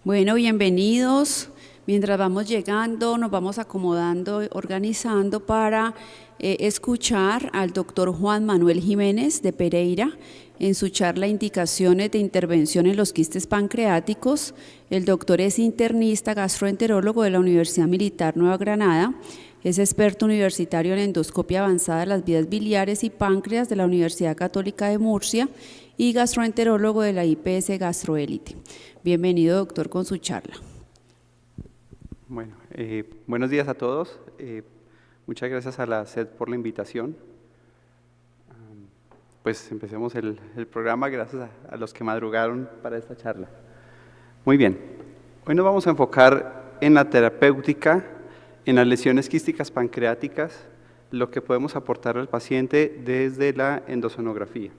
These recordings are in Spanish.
Bueno, bienvenidos. Mientras vamos llegando, nos vamos acomodando, organizando para escuchar al doctor Juan Manuel Jiménez de Pereira en su charla Indicaciones de intervención en los quistes pancreáticos. El doctor es internista gastroenterólogo de la Universidad Militar Nueva Granada. Es experto universitario en endoscopia avanzada de las vías biliares y páncreas de la Universidad Católica de Murcia y gastroenterólogo de la IPS Gastroélite. Bienvenido, doctor, con su charla. Bueno, buenos días a todos. Muchas gracias a la SED por la invitación. Pues empecemos el programa, gracias a los que madrugaron para esta charla. Muy bien, hoy nos vamos a enfocar en la terapéutica, en las lesiones quísticas pancreáticas, lo que podemos aportar al paciente desde la endosonografía.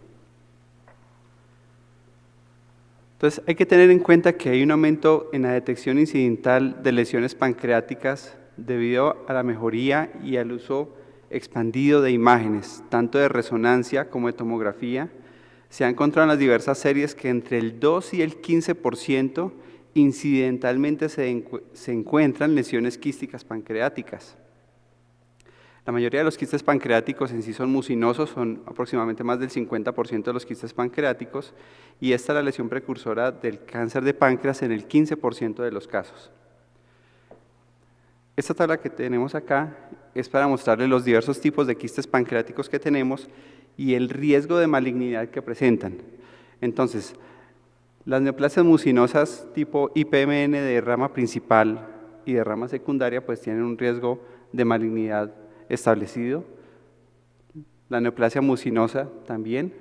Entonces, hay que tener en cuenta que hay un aumento en la detección incidental de lesiones pancreáticas debido a la mejoría y al uso expandido de imágenes, tanto de resonancia como de tomografía. Se ha encontrado en las diversas series que entre el 2 y el 15% incidentalmente se encuentran lesiones quísticas pancreáticas. La mayoría de los quistes pancreáticos en sí son mucinosos, son aproximadamente más del 50% de los quistes pancreáticos, y esta es la lesión precursora del cáncer de páncreas en el 15% de los casos. Esta tabla que tenemos acá es para mostrarles los diversos tipos de quistes pancreáticos que tenemos y el riesgo de malignidad que presentan. Entonces, las neoplasias mucinosas tipo IPMN de rama principal y de rama secundaria pues tienen un riesgo de malignidad establecido. La neoplasia mucinosa también.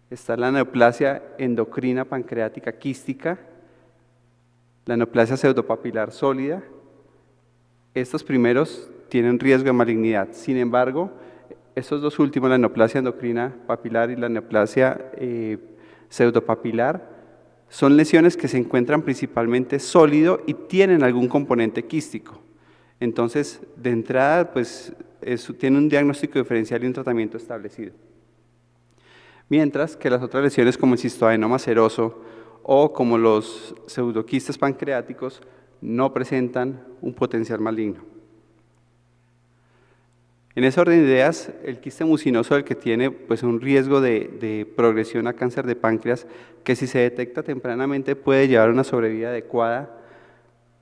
Está la neoplasia endocrina pancreática quística, la neoplasia pseudopapilar sólida. Estos primeros tienen riesgo de malignidad. Sin embargo, estos dos últimos, la neoplasia endocrina papilar y la neoplasia pseudopapilar, son lesiones que se encuentran principalmente sólido y tienen algún componente quístico. Entonces, de entrada, pues, tiene un diagnóstico diferencial y un tratamiento establecido. Mientras que las otras lesiones como el cistoadenoma seroso o como los pseudoquistes pancreáticos no presentan un potencial maligno. En ese orden de ideas, el quiste mucinoso, el que tiene pues, un riesgo de progresión a cáncer de páncreas, que si se detecta tempranamente puede llevar una sobrevida adecuada,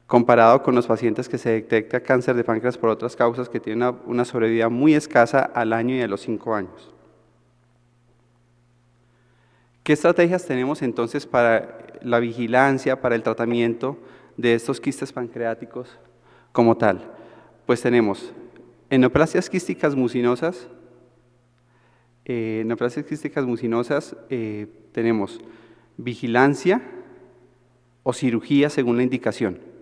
comparado con los pacientes que se detecta cáncer de páncreas por otras causas que tienen una sobrevida muy escasa al año y a los 5 años. ¿Qué estrategias tenemos entonces para la vigilancia, para el tratamiento de estos quistes pancreáticos como tal? Pues tenemos neoplasias quísticas mucinosas. Tenemos vigilancia o cirugía según la indicación.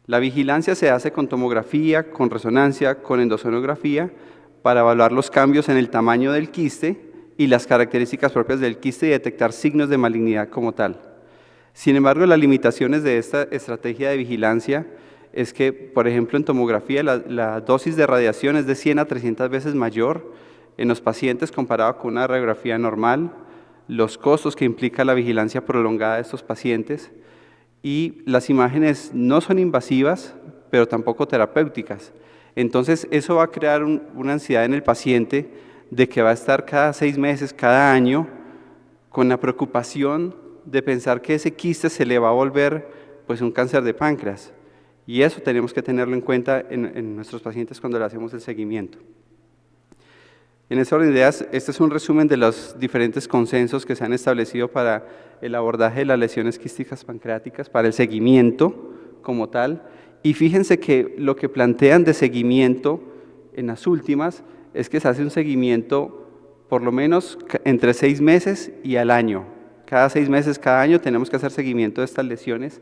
La vigilancia se hace con tomografía, con resonancia, con endosonografía, para evaluar los cambios en el tamaño del quiste y las características propias del quiste y detectar signos de malignidad como tal. Sin embargo, las limitaciones de esta estrategia de vigilancia es que, por ejemplo, en tomografía la dosis de radiación es de 100 a 300 veces mayor en los pacientes comparado con una radiografía normal, los costos que implica la vigilancia prolongada de estos pacientes, y las imágenes no son invasivas, pero tampoco terapéuticas. Entonces, eso va a crear una ansiedad en el paciente de que va a estar cada 6 meses, cada año, con la preocupación de pensar que ese quiste se le va a volver pues, un cáncer de páncreas. Y eso tenemos que tenerlo en cuenta en nuestros pacientes cuando le hacemos el seguimiento. En ese orden de ideas, este es un resumen de los diferentes consensos que se han establecido para el abordaje de las lesiones quísticas pancreáticas, para el seguimiento como tal. Y fíjense que lo que plantean de seguimiento en las últimas es que se hace un seguimiento por lo menos entre 6 meses y al año. Cada 6 meses, cada año tenemos que hacer seguimiento de estas lesiones.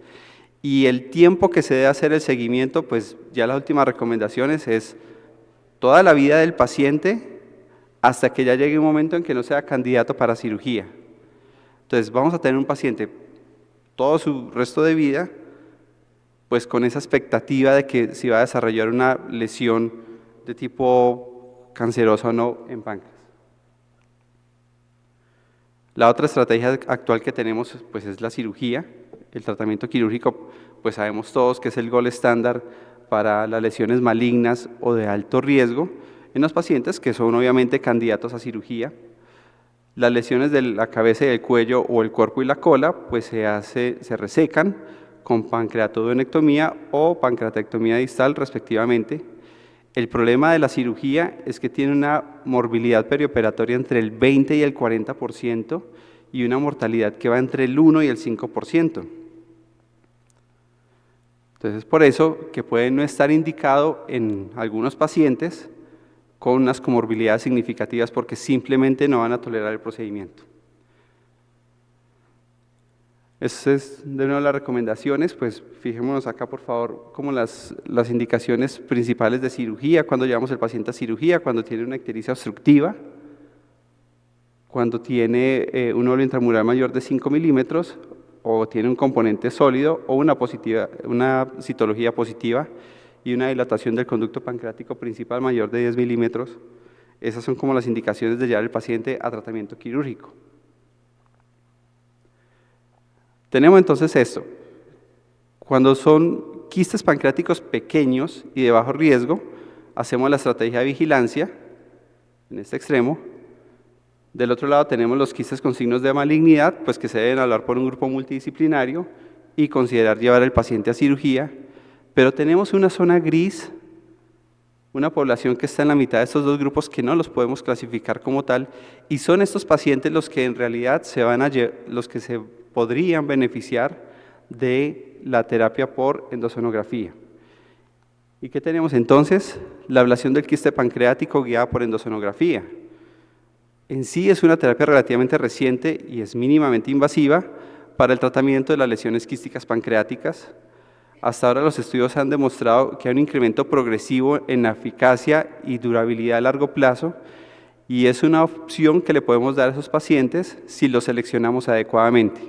Y el tiempo que se debe hacer el seguimiento, pues ya las últimas recomendaciones es toda la vida del paciente hasta que ya llegue un momento en que no sea candidato para cirugía. Entonces vamos a tener un paciente todo su resto de vida, pues con esa expectativa de que si va a desarrollar una lesión de tipo cancerosa o no en páncreas. La otra estrategia actual que tenemos pues, es la cirugía. El tratamiento quirúrgico, pues sabemos todos que es el gold estándar para las lesiones malignas o de alto riesgo en los pacientes que son obviamente candidatos a cirugía. Las lesiones de la cabeza y el cuello o el cuerpo y la cola, pues se resecan con pancreatoduodectomía o pancreatectomía distal respectivamente. El problema de la cirugía es que tiene una morbilidad perioperatoria entre el 20 y el 40% y una mortalidad que va entre el 1 y el 5%. Entonces, por eso que puede no estar indicado en algunos pacientes con unas comorbilidades significativas porque simplemente no van a tolerar el procedimiento. Esas es de nuevo las recomendaciones, pues fijémonos acá por favor como las indicaciones principales de cirugía, cuando llevamos al paciente a cirugía, cuando tiene una ictericia obstructiva, cuando tiene un óvulo intramural mayor de 5 milímetros, o tiene un componente sólido o una citología positiva y una dilatación del conducto pancreático principal mayor de 10 milímetros. Esas son como las indicaciones de llevar al paciente a tratamiento quirúrgico. Tenemos entonces esto. Cuando son quistes pancreáticos pequeños y de bajo riesgo, hacemos la estrategia de vigilancia en este extremo. Del otro lado tenemos los quistes con signos de malignidad, pues que se deben hablar por un grupo multidisciplinario y considerar llevar al paciente a cirugía. Pero tenemos una zona gris, una población que está en la mitad de estos dos grupos que no los podemos clasificar como tal, y son estos pacientes los que en realidad los que se podrían beneficiar de la terapia por endosonografía. ¿Y qué tenemos entonces? La ablación del quiste pancreático guiada por endosonografía. En sí es una terapia relativamente reciente y es mínimamente invasiva para el tratamiento de las lesiones quísticas pancreáticas. Hasta ahora los estudios han demostrado que hay un incremento progresivo en la eficacia y durabilidad a largo plazo y es una opción que le podemos dar a esos pacientes si los seleccionamos adecuadamente.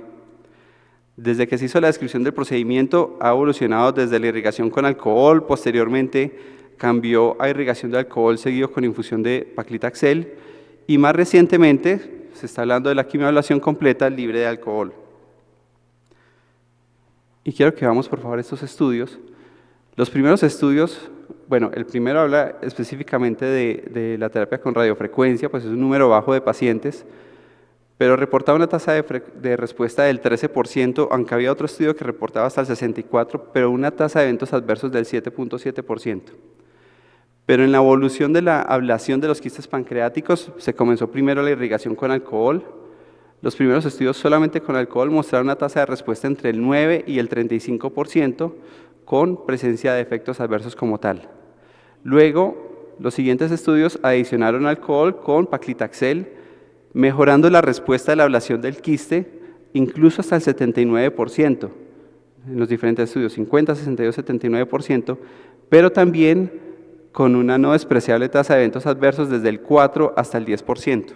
Desde que se hizo la descripción del procedimiento ha evolucionado desde la irrigación con alcohol, posteriormente cambió a irrigación de alcohol seguido con infusión de paclitaxel y más recientemente se está hablando de la quimioablación completa libre de alcohol. Y quiero que veamos por favor estos estudios. Los primeros estudios, bueno, el primero habla específicamente de la terapia con radiofrecuencia, pues es un número bajo de pacientes, pero reportaba una tasa de respuesta del 13%, aunque había otro estudio que reportaba hasta el 64%, pero una tasa de eventos adversos del 7.7%. Pero en la evolución de la ablación de los quistes pancreáticos se comenzó primero la irrigación con alcohol. Los primeros estudios solamente con alcohol mostraron una tasa de respuesta entre el 9 y el 35% con presencia de efectos adversos como tal. Luego, los siguientes estudios adicionaron alcohol con paclitaxel, mejorando la respuesta de la ablación del quiste incluso hasta el 79%, en los diferentes estudios, 50, 62, 79%, pero también con una no despreciable tasa de eventos adversos desde el 4 hasta el 10%.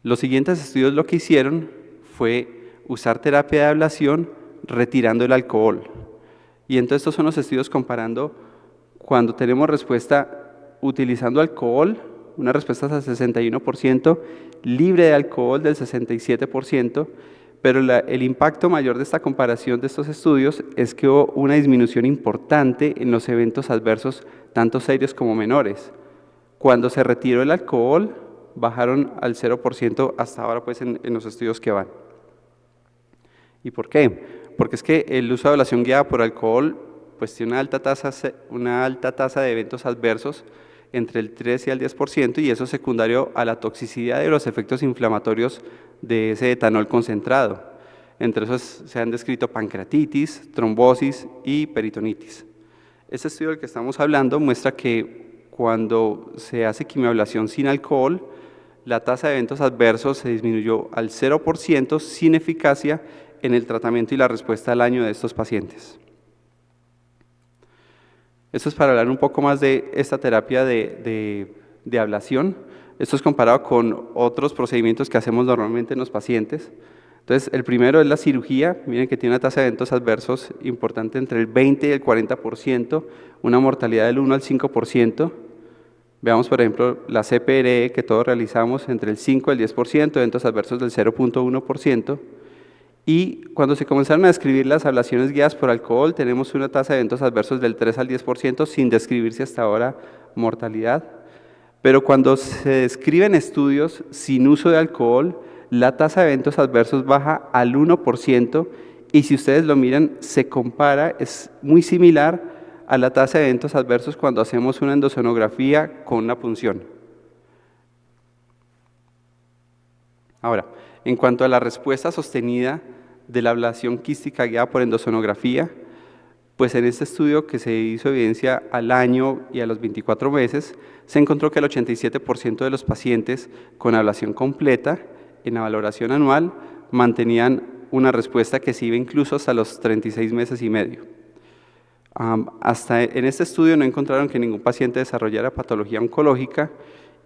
Los siguientes estudios lo que hicieron fue usar terapia de ablación retirando el alcohol. Y entonces estos son los estudios comparando cuando tenemos respuesta utilizando alcohol, una respuesta hasta el 61%, libre de alcohol del 67%, pero el impacto mayor de esta comparación de estos estudios es que hubo una disminución importante en los eventos adversos, tanto serios como menores. Cuando se retiró el alcohol, bajaron al 0% hasta ahora pues en los estudios que van. ¿Y por qué? Porque es que el uso de ablación guiada por alcohol pues tiene una alta tasa de eventos adversos entre el 3 y el 10%, y eso es secundario a la toxicidad de los efectos inflamatorios de ese etanol concentrado. Entre esos se han descrito pancreatitis, trombosis y peritonitis. Este estudio del que estamos hablando muestra que cuando se hace quimioablación sin alcohol, la tasa de eventos adversos se disminuyó al 0% sin eficacia en el tratamiento y la respuesta al año de estos pacientes. Esto es para hablar un poco más de esta terapia de ablación. Esto es comparado con otros procedimientos que hacemos normalmente en los pacientes. Entonces, el primero es la cirugía. Miren que tiene una tasa de eventos adversos importante entre el 20 y el 40%, una mortalidad del 1 al 5%. Veamos, por ejemplo, la CPRE que todos realizamos entre el 5 y el 10%, eventos adversos del 0.1%. Y cuando se comenzaron a describir las ablaciones guiadas por alcohol, tenemos una tasa de eventos adversos del 3 al 10%, sin describirse hasta ahora mortalidad. Pero cuando se describen estudios sin uso de alcohol, la tasa de eventos adversos baja al 1%, y si ustedes lo miran, se compara, es muy similar a la tasa de eventos adversos cuando hacemos una endosonografía con una punción. Ahora, en cuanto a la respuesta sostenida de la ablación quística guiada por endosonografía, pues en este estudio que se hizo evidencia al año y a los 24 meses, se encontró que el 87% de los pacientes con ablación completa en la valoración anual mantenían una respuesta que se iba incluso hasta los 36 meses y medio. Hasta en este estudio no encontraron que ningún paciente desarrollara patología oncológica,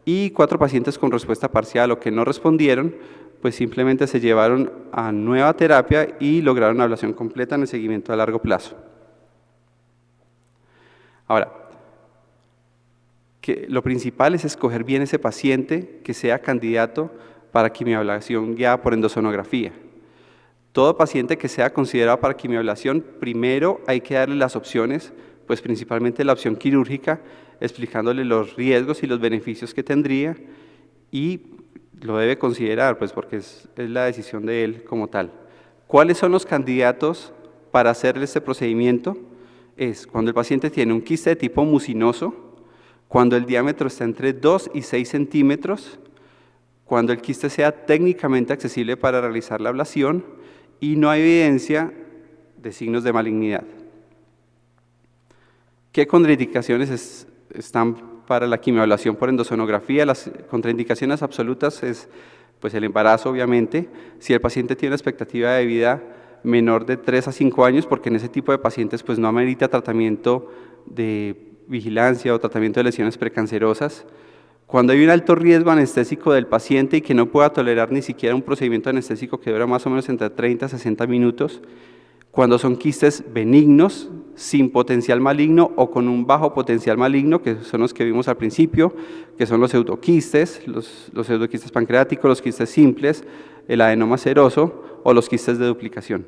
y 4 pacientes con respuesta parcial o que no respondieron, pues simplemente se llevaron a nueva terapia y lograron ablación completa en el seguimiento a largo plazo. Ahora, lo principal es escoger bien ese paciente que sea candidato para quimioablación guiada por endosonografía. Todo paciente que sea considerado para quimioablación, primero hay que darle las opciones, pues principalmente la opción quirúrgica, explicándole los riesgos y los beneficios que tendría, y lo debe considerar, pues porque es la decisión de él como tal. ¿Cuáles son los candidatos para hacerle este procedimiento? Es cuando el paciente tiene un quiste de tipo mucinoso, cuando el diámetro está entre 2 y 6 centímetros, cuando el quiste sea técnicamente accesible para realizar la ablación y no hay evidencia de signos de malignidad. ¿Qué contraindicaciones están para la quimioablación por endosonografía? Las contraindicaciones absolutas es pues el embarazo, obviamente, si el paciente tiene una expectativa de vida menor de 3 a 5 años, porque en ese tipo de pacientes pues no amerita tratamiento de vigilancia o tratamiento de lesiones precancerosas. Cuando hay un alto riesgo anestésico del paciente y que no pueda tolerar ni siquiera un procedimiento anestésico que dura más o menos entre 30 a 60 minutos, cuando son quistes benignos, sin potencial maligno o con un bajo potencial maligno, que son los que vimos al principio, que son los pseudoquistes, los pseudoquistes pancreáticos, los quistes simples, el adenoma seroso o los quistes de duplicación.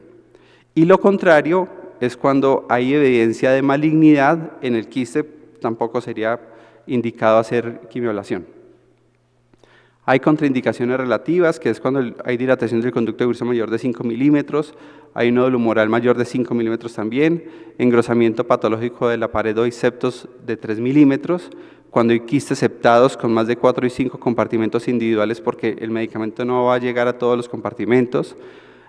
Y lo contrario es cuando hay evidencia de malignidad en el quiste, tampoco sería indicado hacer quimioablación. Hay contraindicaciones relativas, que es cuando hay dilatación del conducto de Wilson mayor de 5 milímetros, hay un nódulo humoral mayor de 5 milímetros también, engrosamiento patológico de la pared o septos de 3 milímetros, cuando hay quistes septados con más de 4 y 5 compartimentos individuales porque el medicamento no va a llegar a todos los compartimentos,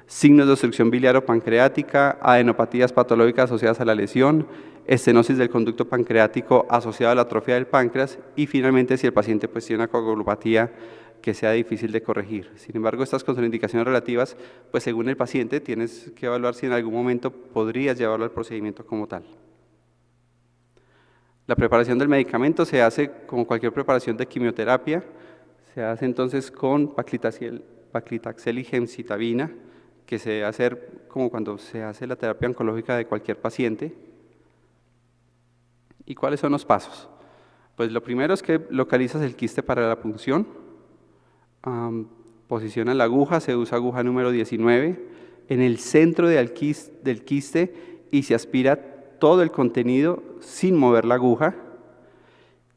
signos de obstrucción biliar o pancreática, adenopatías patológicas asociadas a la lesión, estenosis del conducto pancreático asociada a la atrofia del páncreas y finalmente si el paciente pues tiene una coagulopatía que sea difícil de corregir. Sin embargo, estas contraindicaciones relativas, pues según el paciente tienes que evaluar si en algún momento podrías llevarlo al procedimiento como tal. La preparación del medicamento se hace como cualquier preparación de quimioterapia, se hace entonces con paclitaxel y gemcitabina, que se debe hacer como cuando se hace la terapia oncológica de cualquier paciente. ¿Y cuáles son los pasos? Pues lo primero es que localizas el quiste para la punción, posicionas la aguja, se usa aguja número 19, en el centro del quiste y se aspira todo el contenido sin mover la aguja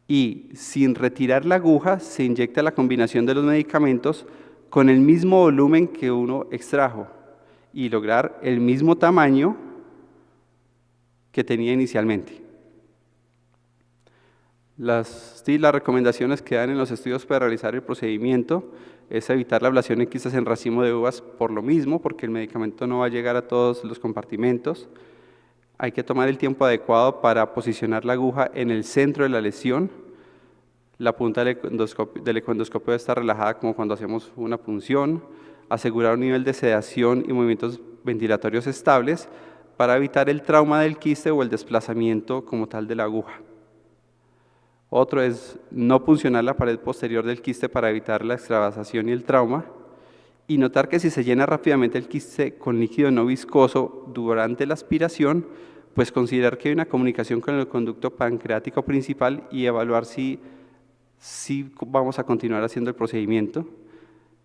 y sin retirar la aguja se inyecta la combinación de los medicamentos con el mismo volumen que uno extrajo y lograr el mismo tamaño que tenía inicialmente. Las recomendaciones que dan en los estudios para realizar el procedimiento es evitar la ablación en quistes en racimo de uvas por lo mismo, porque el medicamento no va a llegar a todos los compartimentos. Hay que tomar el tiempo adecuado para posicionar la aguja en el centro de la lesión. La punta del ecoendoscopio debe estar relajada como cuando hacemos una punción. Asegurar un nivel de sedación y movimientos ventilatorios estables para evitar el trauma del quiste o el desplazamiento como tal de la aguja. Otro es no puncionar la pared posterior del quiste para evitar la extravasación y el trauma. Y notar que si se llena rápidamente el quiste con líquido no viscoso durante la aspiración, pues considerar que hay una comunicación con el conducto pancreático principal y evaluar si sí vamos a continuar haciendo el procedimiento.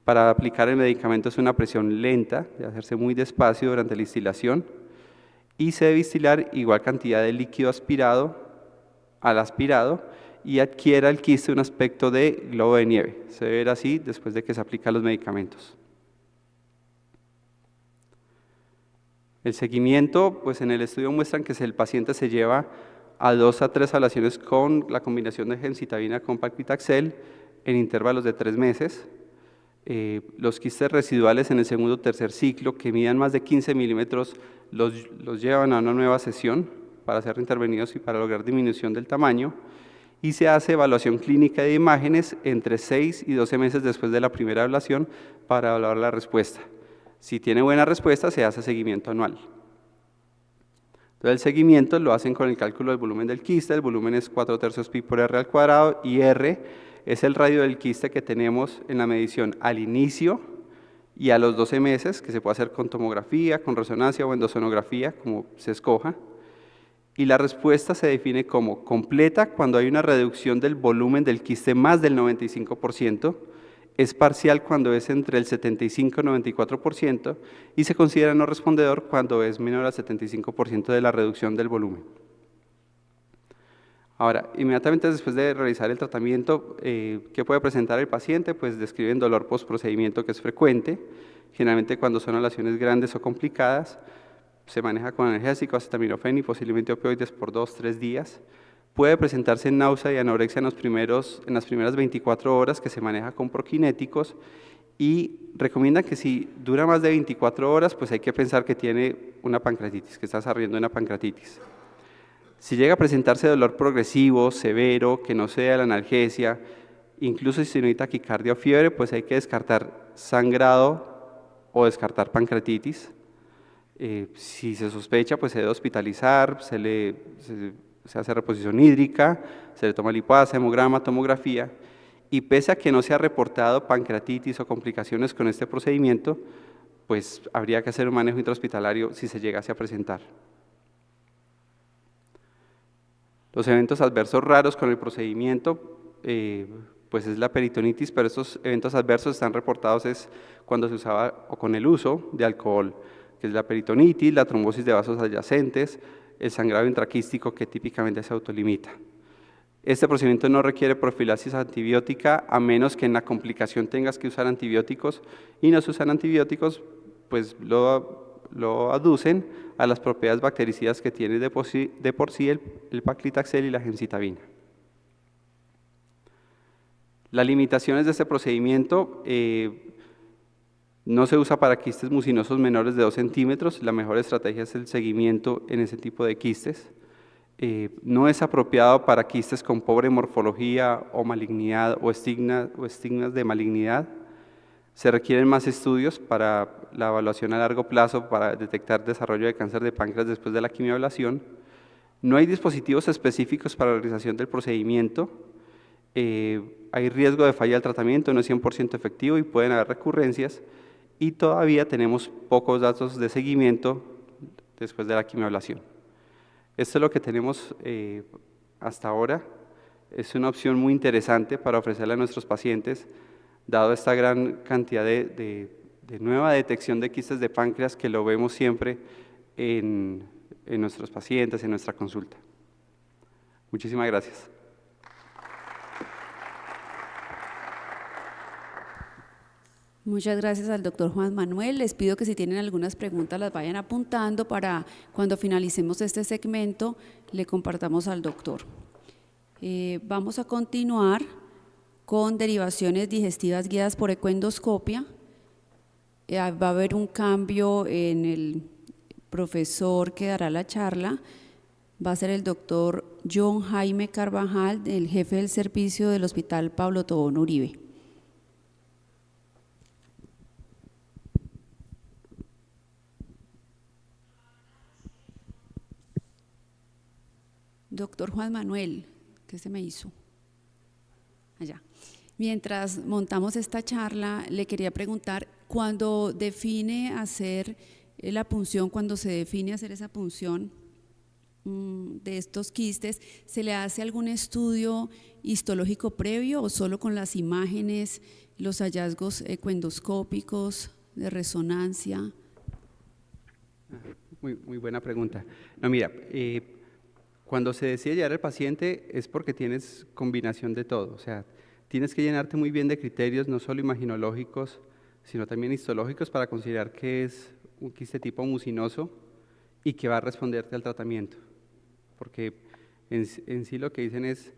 Para aplicar el medicamento es una presión lenta, de hacerse muy despacio durante la instilación, y se debe instilar igual cantidad de líquido aspirado al aspirado y adquiera el quiste un aspecto de globo de nieve. Se debe ver así después de que se aplican los medicamentos. El seguimiento, pues en el estudio muestran que el paciente se lleva a 2 a 3 ablaciones con la combinación de gemcitabina con paclitaxel en intervalos de 3 meses. Los quistes residuales en el segundo o tercer ciclo que midan más de 15 milímetros los llevan a una nueva sesión para ser intervenidos y para lograr disminución del tamaño, y se hace evaluación clínica de imágenes entre 6 y 12 meses después de la primera ablación para evaluar la respuesta. Si tiene buena respuesta, se hace seguimiento anual. Entonces, el seguimiento lo hacen con el cálculo del volumen del quiste. El volumen es 4/3 pi por r al cuadrado, y r es el radio del quiste que tenemos en la medición al inicio y a los 12 meses, que se puede hacer con tomografía, con resonancia o endosonografía, como se escoja. Y la respuesta se define como completa cuando hay una reducción del volumen del quiste más del 95%, es parcial cuando es entre el 75 y 94%, y se considera no respondedor cuando es menor al 75% de la reducción del volumen. Ahora, inmediatamente después de realizar el tratamiento, ¿qué puede presentar el paciente? Pues describen dolor postprocedimiento, que es frecuente, generalmente cuando son ablaciones grandes o complicadas. Se maneja con analgésicos, acetaminofén y posiblemente opioides por 2-3 días. Puede presentarse náusea y anorexia en las primeras 24 horas, que se maneja con prokinéticos, y recomiendan que si dura más de 24 horas, pues hay que pensar que tiene una pancreatitis, que está desarrollando una pancreatitis. Si llega a presentarse dolor progresivo, severo, que no sea la analgesia, incluso si no hay taquicardia o fiebre, pues hay que descartar sangrado o descartar pancreatitis. Si se sospecha, pues se debe hospitalizar, se hace reposición hídrica, se le toma lipasa, hemograma, tomografía, y pese a que no se ha reportado pancreatitis o complicaciones con este procedimiento, pues habría que hacer un manejo intrahospitalario si se llegase a presentar. Los eventos adversos raros con el procedimiento, pues es la peritonitis, pero estos eventos adversos están reportados es cuando se usaba o con el uso de alcohol, que es la peritonitis, la trombosis de vasos adyacentes, el sangrado intraquístico que típicamente se autolimita. Este procedimiento no requiere profilaxis antibiótica a menos que en la complicación tengas que usar antibióticos, y no se usan antibióticos, pues lo aducen a las propiedades bactericidas que tiene de por sí el paclitaxel y la gemcitabina. Las limitaciones de este procedimiento: no se usa para quistes mucinosos menores de 2 centímetros, la mejor estrategia es el seguimiento en ese tipo de quistes. No es apropiado para quistes con pobre morfología o malignidad o estigmas de malignidad. Se requieren más estudios para la evaluación a largo plazo para detectar desarrollo de cáncer de páncreas después de la quimioablación. No hay dispositivos específicos para la realización del procedimiento. Hay riesgo de falla del tratamiento, no es 100% efectivo y pueden haber recurrencias. Y todavía tenemos pocos datos de seguimiento después de la quimioablación. Esto es lo que tenemos hasta ahora. Es una opción muy interesante para ofrecerle a nuestros pacientes, dado esta gran cantidad de nueva detección de quistes de páncreas que lo vemos siempre en nuestros pacientes, en nuestra consulta. Muchísimas gracias. Muchas gracias al doctor Juan Manuel. Les pido que si tienen algunas preguntas las vayan apuntando para cuando finalicemos este segmento le compartamos al doctor. Vamos a continuar con derivaciones digestivas guiadas por ecoendoscopia. Va a haber un cambio en el profesor que dará la charla. Va a ser el doctor John Jaime Carvajal, el jefe del servicio del Hospital Pablo Tobón Uribe. Doctor Juan Manuel, ¿qué se me hizo? Allá. Mientras montamos esta charla, le quería preguntar, cuando define hacer la punción, cuando se define hacer esa punción, de estos quistes, ¿se le hace algún estudio histológico previo o solo con las imágenes, los hallazgos ecoendoscópicos de resonancia? Muy buena pregunta. No, mira, cuando se decide llevar al paciente es porque tienes combinación de todo, o sea, tienes que llenarte muy bien de criterios, no solo imaginológicos, sino también histológicos para considerar que es un quiste tipo mucinoso y que va a responderte al tratamiento. Porque en sí lo que dicen es,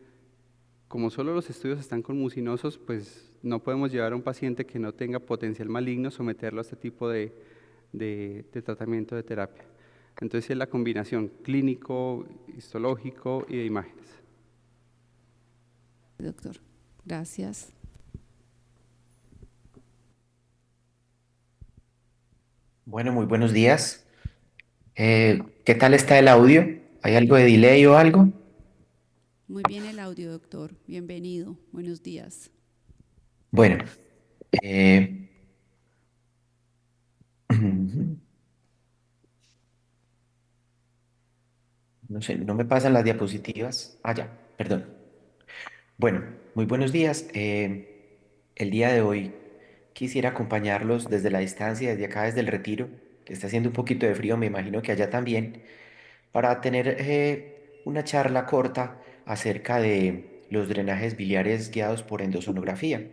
como solo los estudios están con mucinosos, pues no podemos llevar a un paciente que no tenga potencial maligno, someterlo a este tipo de tratamiento de terapia. Entonces es la combinación clínico, histológico y de imágenes. Doctor, gracias. Bueno, muy buenos días. ¿Qué tal está el audio? ¿Hay algo de delay o algo? Muy bien el audio, doctor. Bienvenido. Buenos días. Bueno, eh, no sé, no me pasan las diapositivas. Ah, ya, perdón. Bueno, muy buenos días. El día de hoy quisiera acompañarlos desde la distancia, desde acá, desde el Retiro, que está haciendo un poquito de frío, me imagino que allá también, para tener una charla corta acerca de los drenajes biliares guiados por endosonografía.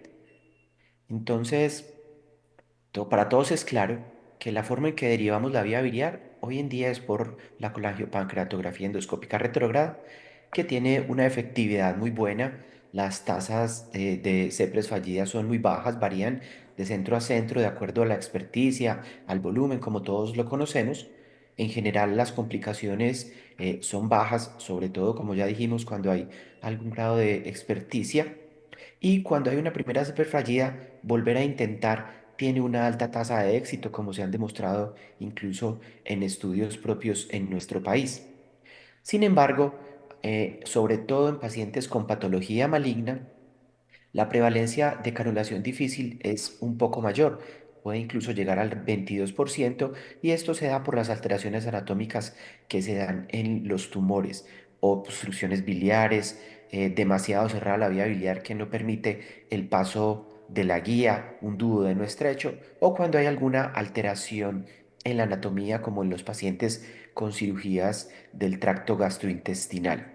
Entonces, para todos es claro que la forma en que derivamos la vía biliar hoy en día es por la colangiopancreatografía endoscópica retrógrada, que tiene una efectividad muy buena. Las tasas de CEPRES fallidas son muy bajas, varían de centro a centro de acuerdo a la experticia, al volumen, como todos lo conocemos. En general, las complicaciones son bajas, sobre todo, como ya dijimos, cuando hay algún grado de experticia. Y cuando hay una primera fallida, volver a intentar tiene una alta tasa de éxito, como se han demostrado incluso en estudios propios en nuestro país. Sin embargo, sobre todo en pacientes con patología maligna, la prevalencia de canulación difícil es un poco mayor, puede incluso llegar al 22%, y esto se da por las alteraciones anatómicas que se dan en los tumores, obstrucciones biliares, demasiado cerrada la vía biliar que no permite el paso de la guía, un duodeno estrecho, o cuando hay alguna alteración en la anatomía, como en los pacientes con cirugías del tracto gastrointestinal.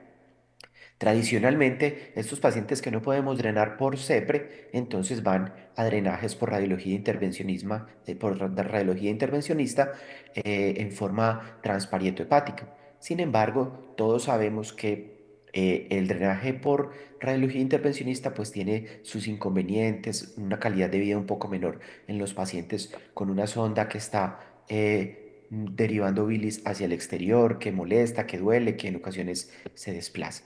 Tradicionalmente, estos pacientes que no podemos drenar por CEPRE, entonces van a drenajes por radiología intervencionismo, radiología intervencionista en forma transparieto-hepática. Sin embargo, todos sabemos que el drenaje por radiología intervencionista pues tiene sus inconvenientes, una calidad de vida un poco menor en los pacientes con una sonda que está derivando bilis hacia el exterior, que molesta, que duele, que en ocasiones se desplaza.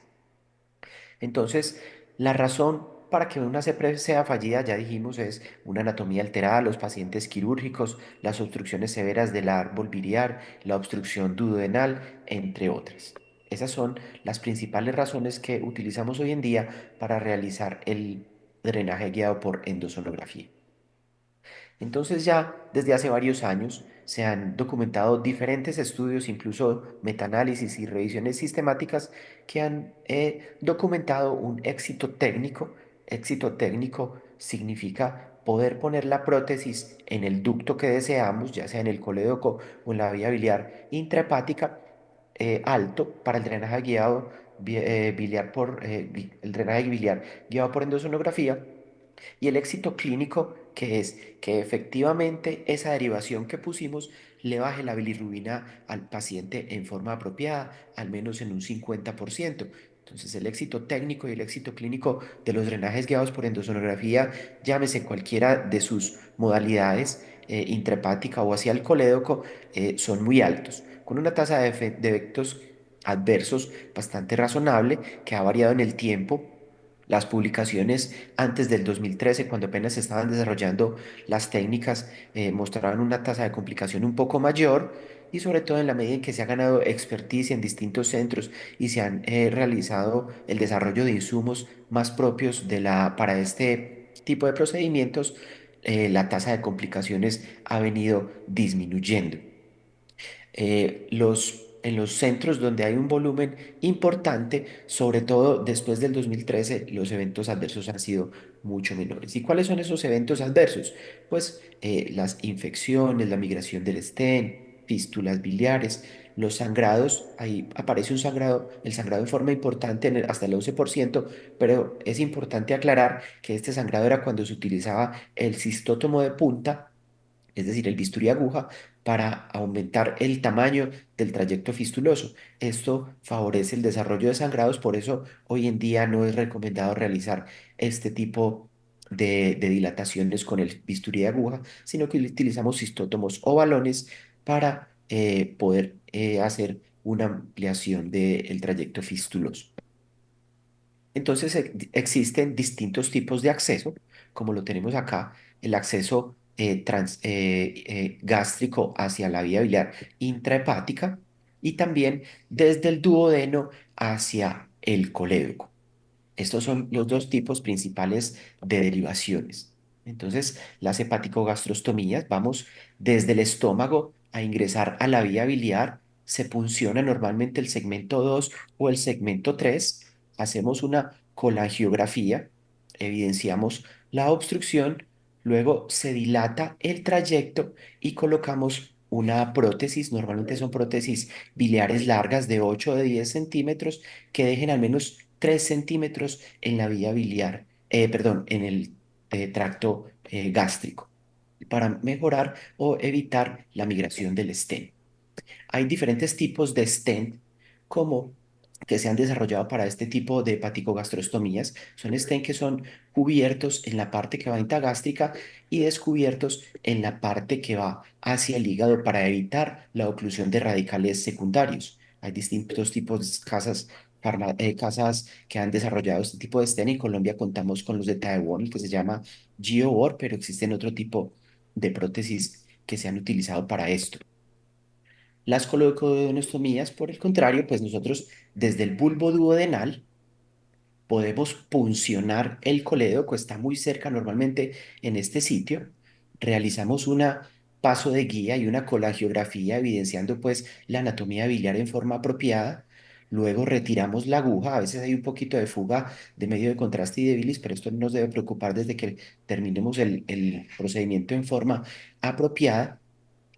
Entonces, la razón para que una CEPRE sea fallida, ya dijimos, es una anatomía alterada, los pacientes quirúrgicos, las obstrucciones severas del árbol biliar, la obstrucción duodenal, entre otras. Esas son las principales razones que utilizamos hoy en día para realizar el drenaje guiado por endosonografía. Entonces ya desde hace varios años se han documentado diferentes estudios, incluso metaanálisis y revisiones sistemáticas que han documentado un éxito técnico. Éxito técnico significa poder poner la prótesis en el ducto que deseamos, ya sea en el colédoco o en la vía biliar intrahepática, alto para el drenaje guiado biliar el drenaje biliar guiado por endosonografía, y el éxito clínico, que es que efectivamente esa derivación que pusimos le baje la bilirrubina al paciente en forma apropiada, al menos en un 50%. Entonces el éxito técnico y el éxito clínico de los drenajes guiados por endosonografía, llámese cualquiera de sus modalidades, intrahepática o hacia el colédoco, son muy altos, con una tasa de efectos adversos bastante razonable que ha variado en el tiempo. Las publicaciones antes del 2013, cuando apenas se estaban desarrollando las técnicas, mostraban una tasa de complicación un poco mayor, y sobre todo en la medida en que se ha ganado experticia en distintos centros y se han realizado el desarrollo de insumos más propios para este tipo de procedimientos, la tasa de complicaciones ha venido disminuyendo. Los en los centros donde hay un volumen importante, sobre todo después del 2013, los eventos adversos han sido mucho menores. ¿Y cuáles son esos eventos adversos? Pues las infecciones, la migración del estén, fístulas biliares, los sangrados, ahí aparece un sangrado, el sangrado en forma importante hasta el 11%, pero es importante aclarar que este sangrado era cuando se utilizaba el cistótomo de punta, es decir, el bisturí aguja, para aumentar el tamaño del trayecto fistuloso. Esto favorece el desarrollo de sangrados, por eso hoy en día no es recomendado realizar este tipo de dilataciones con el bisturí de aguja, sino que utilizamos cistótomos o balones para poder hacer una ampliación del trayecto fistuloso. Entonces existen distintos tipos de acceso, como lo tenemos acá, el acceso gástrico hacia la vía biliar intrahepática y también desde el duodeno hacia el colédoco. Estos son los dos tipos principales de derivaciones. Entonces, las hepaticogastrostomías, vamos desde el estómago a ingresar a la vía biliar, se punciona normalmente el segmento 2 o el segmento 3, hacemos una colangiografía, evidenciamos la obstrucción, luego se dilata el trayecto y colocamos una prótesis, normalmente son prótesis biliares largas de 8 o de 10 centímetros que dejen al menos 3 centímetros en la vía biliar, perdón, en el tracto gástrico, para mejorar o evitar la migración del stent. Hay diferentes tipos de stent como que se han desarrollado para este tipo de hepaticogastrostomías. Son stent que son cubiertos en la parte que va intragástrica y descubiertos en la parte que va hacia el hígado para evitar la oclusión de radicales secundarios. Hay distintos tipos de casas que han desarrollado este tipo de stent. En Colombia contamos con los de Taiwán, que se llama GeoOr, pero existen otro tipo de prótesis que se han utilizado para esto. Las colocoduodenostomías, por el contrario, pues nosotros desde el bulbo duodenal podemos puncionar el colédoco, está muy cerca normalmente en este sitio. Realizamos una paso de guía y una colangiografía evidenciando pues la anatomía biliar en forma apropiada. Luego retiramos la aguja, a veces hay un poquito de fuga de medio de contraste y de bilis, pero esto no nos debe preocupar desde que terminemos el procedimiento en forma apropiada.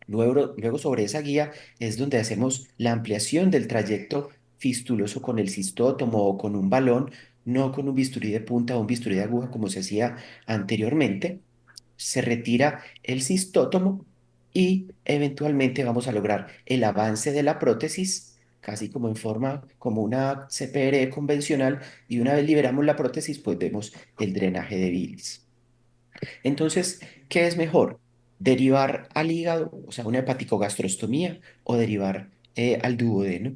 Luego sobre esa guía es donde hacemos la ampliación del trayecto fistuloso con el cistótomo o con un balón, no con un bisturí de punta o un bisturí de aguja como se hacía anteriormente. Se retira el cistótomo y eventualmente vamos a lograr el avance de la prótesis, casi como en forma, como una CPR convencional, y una vez liberamos la prótesis, pues vemos el drenaje de bilis. Entonces, ¿qué es mejor? ¿Derivar al hígado, o sea, una hepaticogastrostomía, o derivar al duodeno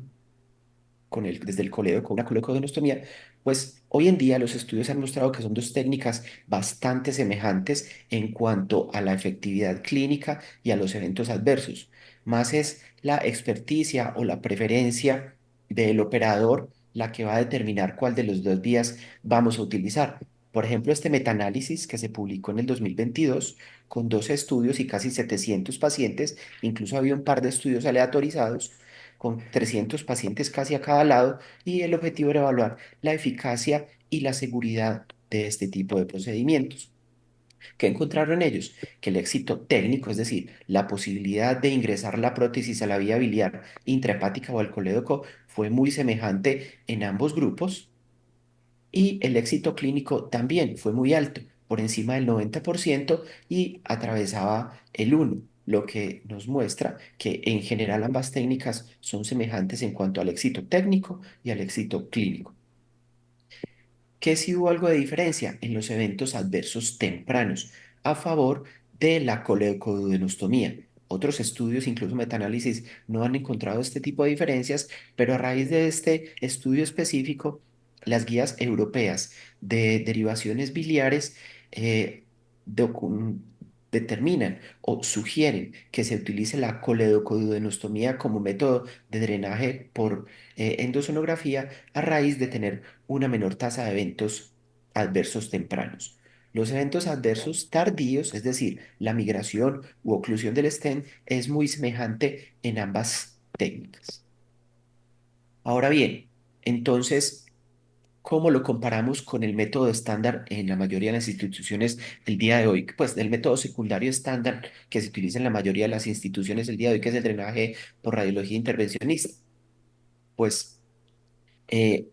desde el coledo con una coledocostotomía? Pues hoy en día los estudios han mostrado que son dos técnicas bastante semejantes en cuanto a la efectividad clínica y a los eventos adversos. Más es la experticia o la preferencia del operador la que va a determinar cuál de los dos vías vamos a utilizar. Por ejemplo, este metaanálisis que se publicó en el 2022 con 12 estudios y casi 700 pacientes, incluso había un par de estudios aleatorizados con 300 pacientes casi a cada lado, y el objetivo era evaluar la eficacia y la seguridad de este tipo de procedimientos. ¿Qué encontraron ellos? Que el éxito técnico, es decir, la posibilidad de ingresar la prótesis a la vía biliar intrahepática o al colédoco, fue muy semejante en ambos grupos, y el éxito clínico también fue muy alto, por encima del 90%, y atravesaba el 1, lo que nos muestra que en general ambas técnicas son semejantes en cuanto al éxito técnico y al éxito clínico. ¿Que si hubo algo de diferencia en los eventos adversos tempranos a favor de la coledocoduodenostomía? Otros estudios, incluso metaanálisis, no han encontrado este tipo de diferencias, pero a raíz de este estudio específico, las guías europeas de derivaciones biliares eh, docu- determinan o sugieren que se utilice la coledocoduodenostomía como método de drenaje por endosonografía a raíz de tener una menor tasa de eventos adversos tempranos. Los eventos adversos tardíos, es decir, la migración u oclusión del stent, es muy semejante en ambas técnicas. Ahora bien, entonces, ¿cómo lo comparamos con el método estándar en la mayoría de las instituciones el día de hoy? Pues el método secundario estándar que se utiliza en la mayoría de las instituciones el día de hoy, que es el drenaje por radiología intervencionista. Pues eh,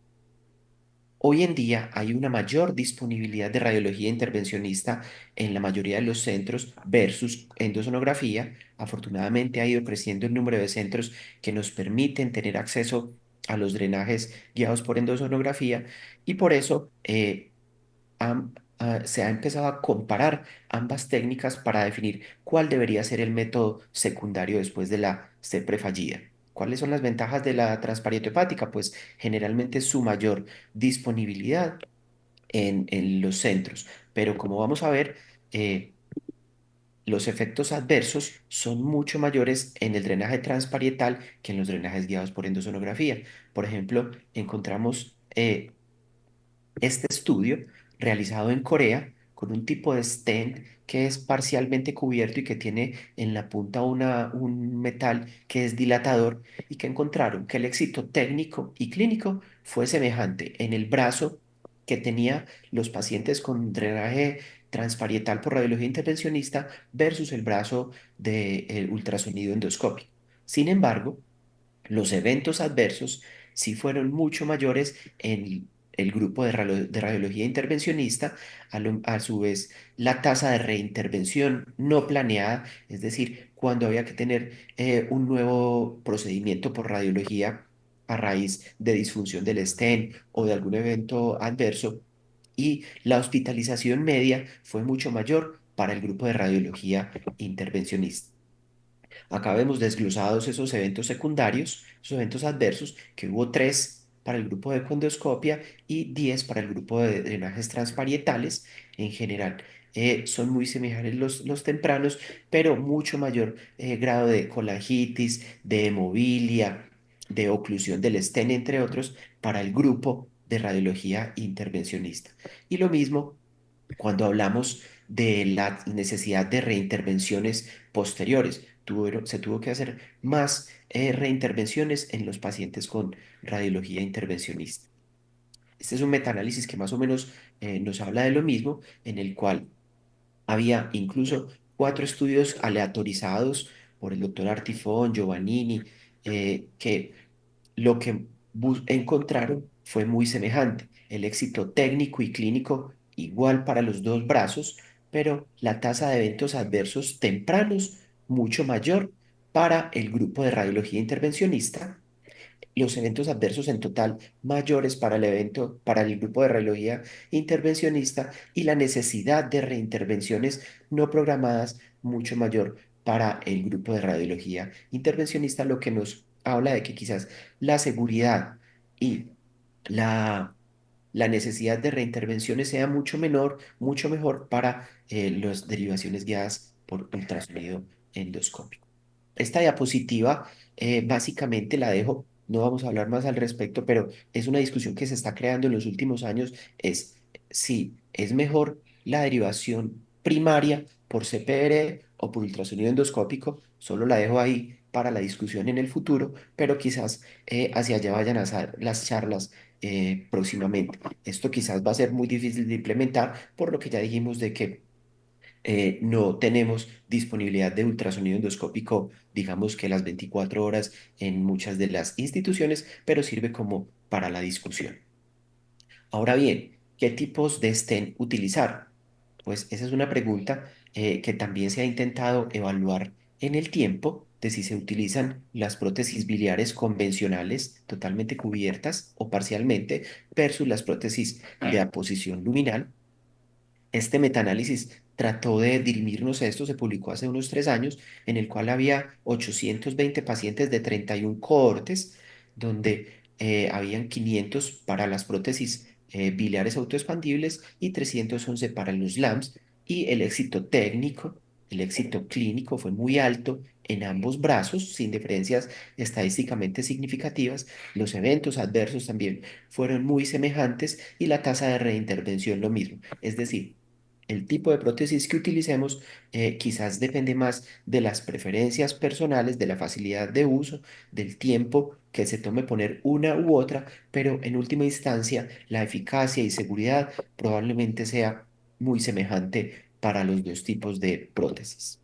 hoy en día hay una mayor disponibilidad de radiología intervencionista en la mayoría de los centros versus endosonografía. Afortunadamente ha ido creciendo el número de centros que nos permiten tener acceso a los drenajes guiados por endosonografía y por eso se ha empezado a comparar ambas técnicas para definir cuál debería ser el método secundario después de la CEPRE fallida. ¿Cuáles son las ventajas de la transparente hepática? Pues generalmente su mayor disponibilidad en los centros, pero como vamos a ver, los efectos adversos son mucho mayores en el drenaje transparietal que en los drenajes guiados por endosonografía. Por ejemplo, encontramos este estudio, realizado en Corea, con un tipo de stent que es parcialmente cubierto y que tiene en la punta un metal que es dilatador, y que encontraron que el éxito técnico y clínico fue semejante en el brazo que tenía los pacientes con drenaje transparietal por radiología intervencionista versus el brazo de ultrasonido endoscópico. Sin embargo, los eventos adversos sí fueron mucho mayores en el grupo de radiología intervencionista. A su vez, la tasa de reintervención no planeada, es decir, cuando había que tener un nuevo procedimiento por radiología a raíz de disfunción del stent o de algún evento adverso, y la hospitalización media fue mucho mayor para el grupo de radiología intervencionista. Acá vemos desglosados esos eventos secundarios, esos eventos adversos, que hubo 3 para el grupo de ecoendoscopia y 10 para el grupo de drenajes transparietales. En general, son muy similares los tempranos, pero mucho mayor grado de colangitis, de hemofilia, de oclusión del estén, entre otros, para el grupo de radiología intervencionista. Y lo mismo cuando hablamos de la necesidad de reintervenciones posteriores. Se tuvo que hacer más reintervenciones en los pacientes con radiología intervencionista. Este es un metaanálisis que más o menos nos habla de lo mismo, en el cual había incluso 4 estudios aleatorizados por el doctor Artifón, Giovannini, que lo que encontraron fue muy semejante. El éxito técnico y clínico igual para los dos brazos, pero la tasa de eventos adversos tempranos mucho mayor para el grupo de radiología intervencionista, los eventos adversos en total mayores para el grupo de radiología intervencionista, y la necesidad de reintervenciones no programadas mucho mayor para el grupo de radiología intervencionista, lo que nos habla de que quizás la seguridad y la, la necesidad de reintervenciones sea mucho menor, mucho mejor para las derivaciones guiadas por ultrasonido endoscópico. Esta diapositiva básicamente la dejo, no vamos a hablar más al respecto, pero es una discusión que se está creando en los últimos años, es si es mejor la derivación primaria por CPR o por ultrasonido endoscópico. Solo la dejo ahí para la discusión en el futuro, pero quizás hacia allá vayan a ser las charlas próximamente. Esto quizás va a ser muy difícil de implementar, por lo que ya dijimos de que no tenemos disponibilidad de ultrasonido endoscópico, digamos que las 24 horas en muchas de las instituciones, pero sirve como para la discusión. Ahora bien, ¿qué tipos de stent utilizar? Pues esa es una pregunta que también se ha intentado evaluar en el tiempo, de si se utilizan las prótesis biliares convencionales totalmente cubiertas o parcialmente versus las prótesis de aposición luminal. Este metaanálisis trató de dirimirnos esto, se publicó hace unos 3 años, en el cual había 820 pacientes de 31 cohortes, donde habían 500 para las prótesis biliares autoexpandibles y 311 para los LAMS, y el éxito técnico, el éxito clínico fue muy alto en ambos brazos, sin diferencias estadísticamente significativas. Los eventos adversos también fueron muy semejantes y la tasa de reintervención lo mismo. Es decir, El tipo de prótesis que utilicemos quizás depende más de las preferencias personales, de la facilidad de uso, del tiempo que se tome poner una u otra, pero en última instancia la eficacia y seguridad probablemente sea muy semejante para los dos tipos de prótesis.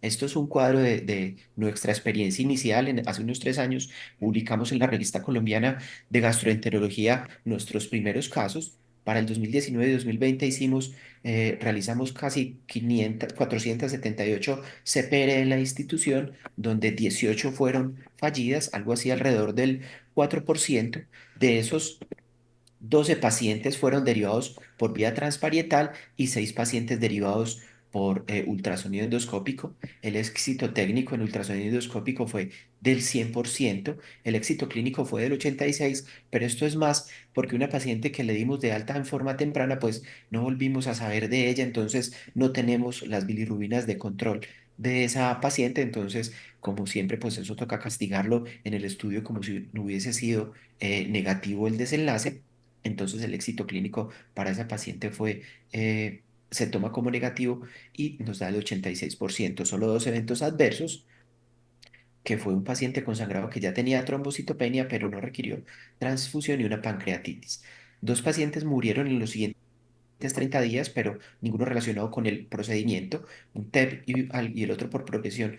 Esto es un cuadro de nuestra experiencia inicial. Hace unos 3 años publicamos en la Revista Colombiana de Gastroenterología nuestros primeros casos. Para el 2019 y 2020 realizamos casi 478 CPR en la institución, donde 18 fueron fallidas, algo así alrededor del 4%. De esos, 12 pacientes fueron derivados por vía transparietal y 6 pacientes derivados por ultrasonido endoscópico. El éxito técnico en ultrasonido endoscópico fue del 100%, el éxito clínico fue del 86%, pero esto es más porque una paciente que le dimos de alta en forma temprana, pues no volvimos a saber de ella, entonces no tenemos las bilirrubinas de control de esa paciente, entonces como siempre, pues eso toca castigarlo en el estudio como si no hubiese sido negativo el desenlace. Entonces el éxito clínico para esa paciente se toma como negativo y nos da el 86%. Solo dos eventos adversos, que fue un paciente con sangrado que ya tenía trombocitopenia, pero no requirió transfusión y una pancreatitis. Dos pacientes murieron en los siguientes 30 días, pero ninguno relacionado con el procedimiento, un TEP y el otro por progresión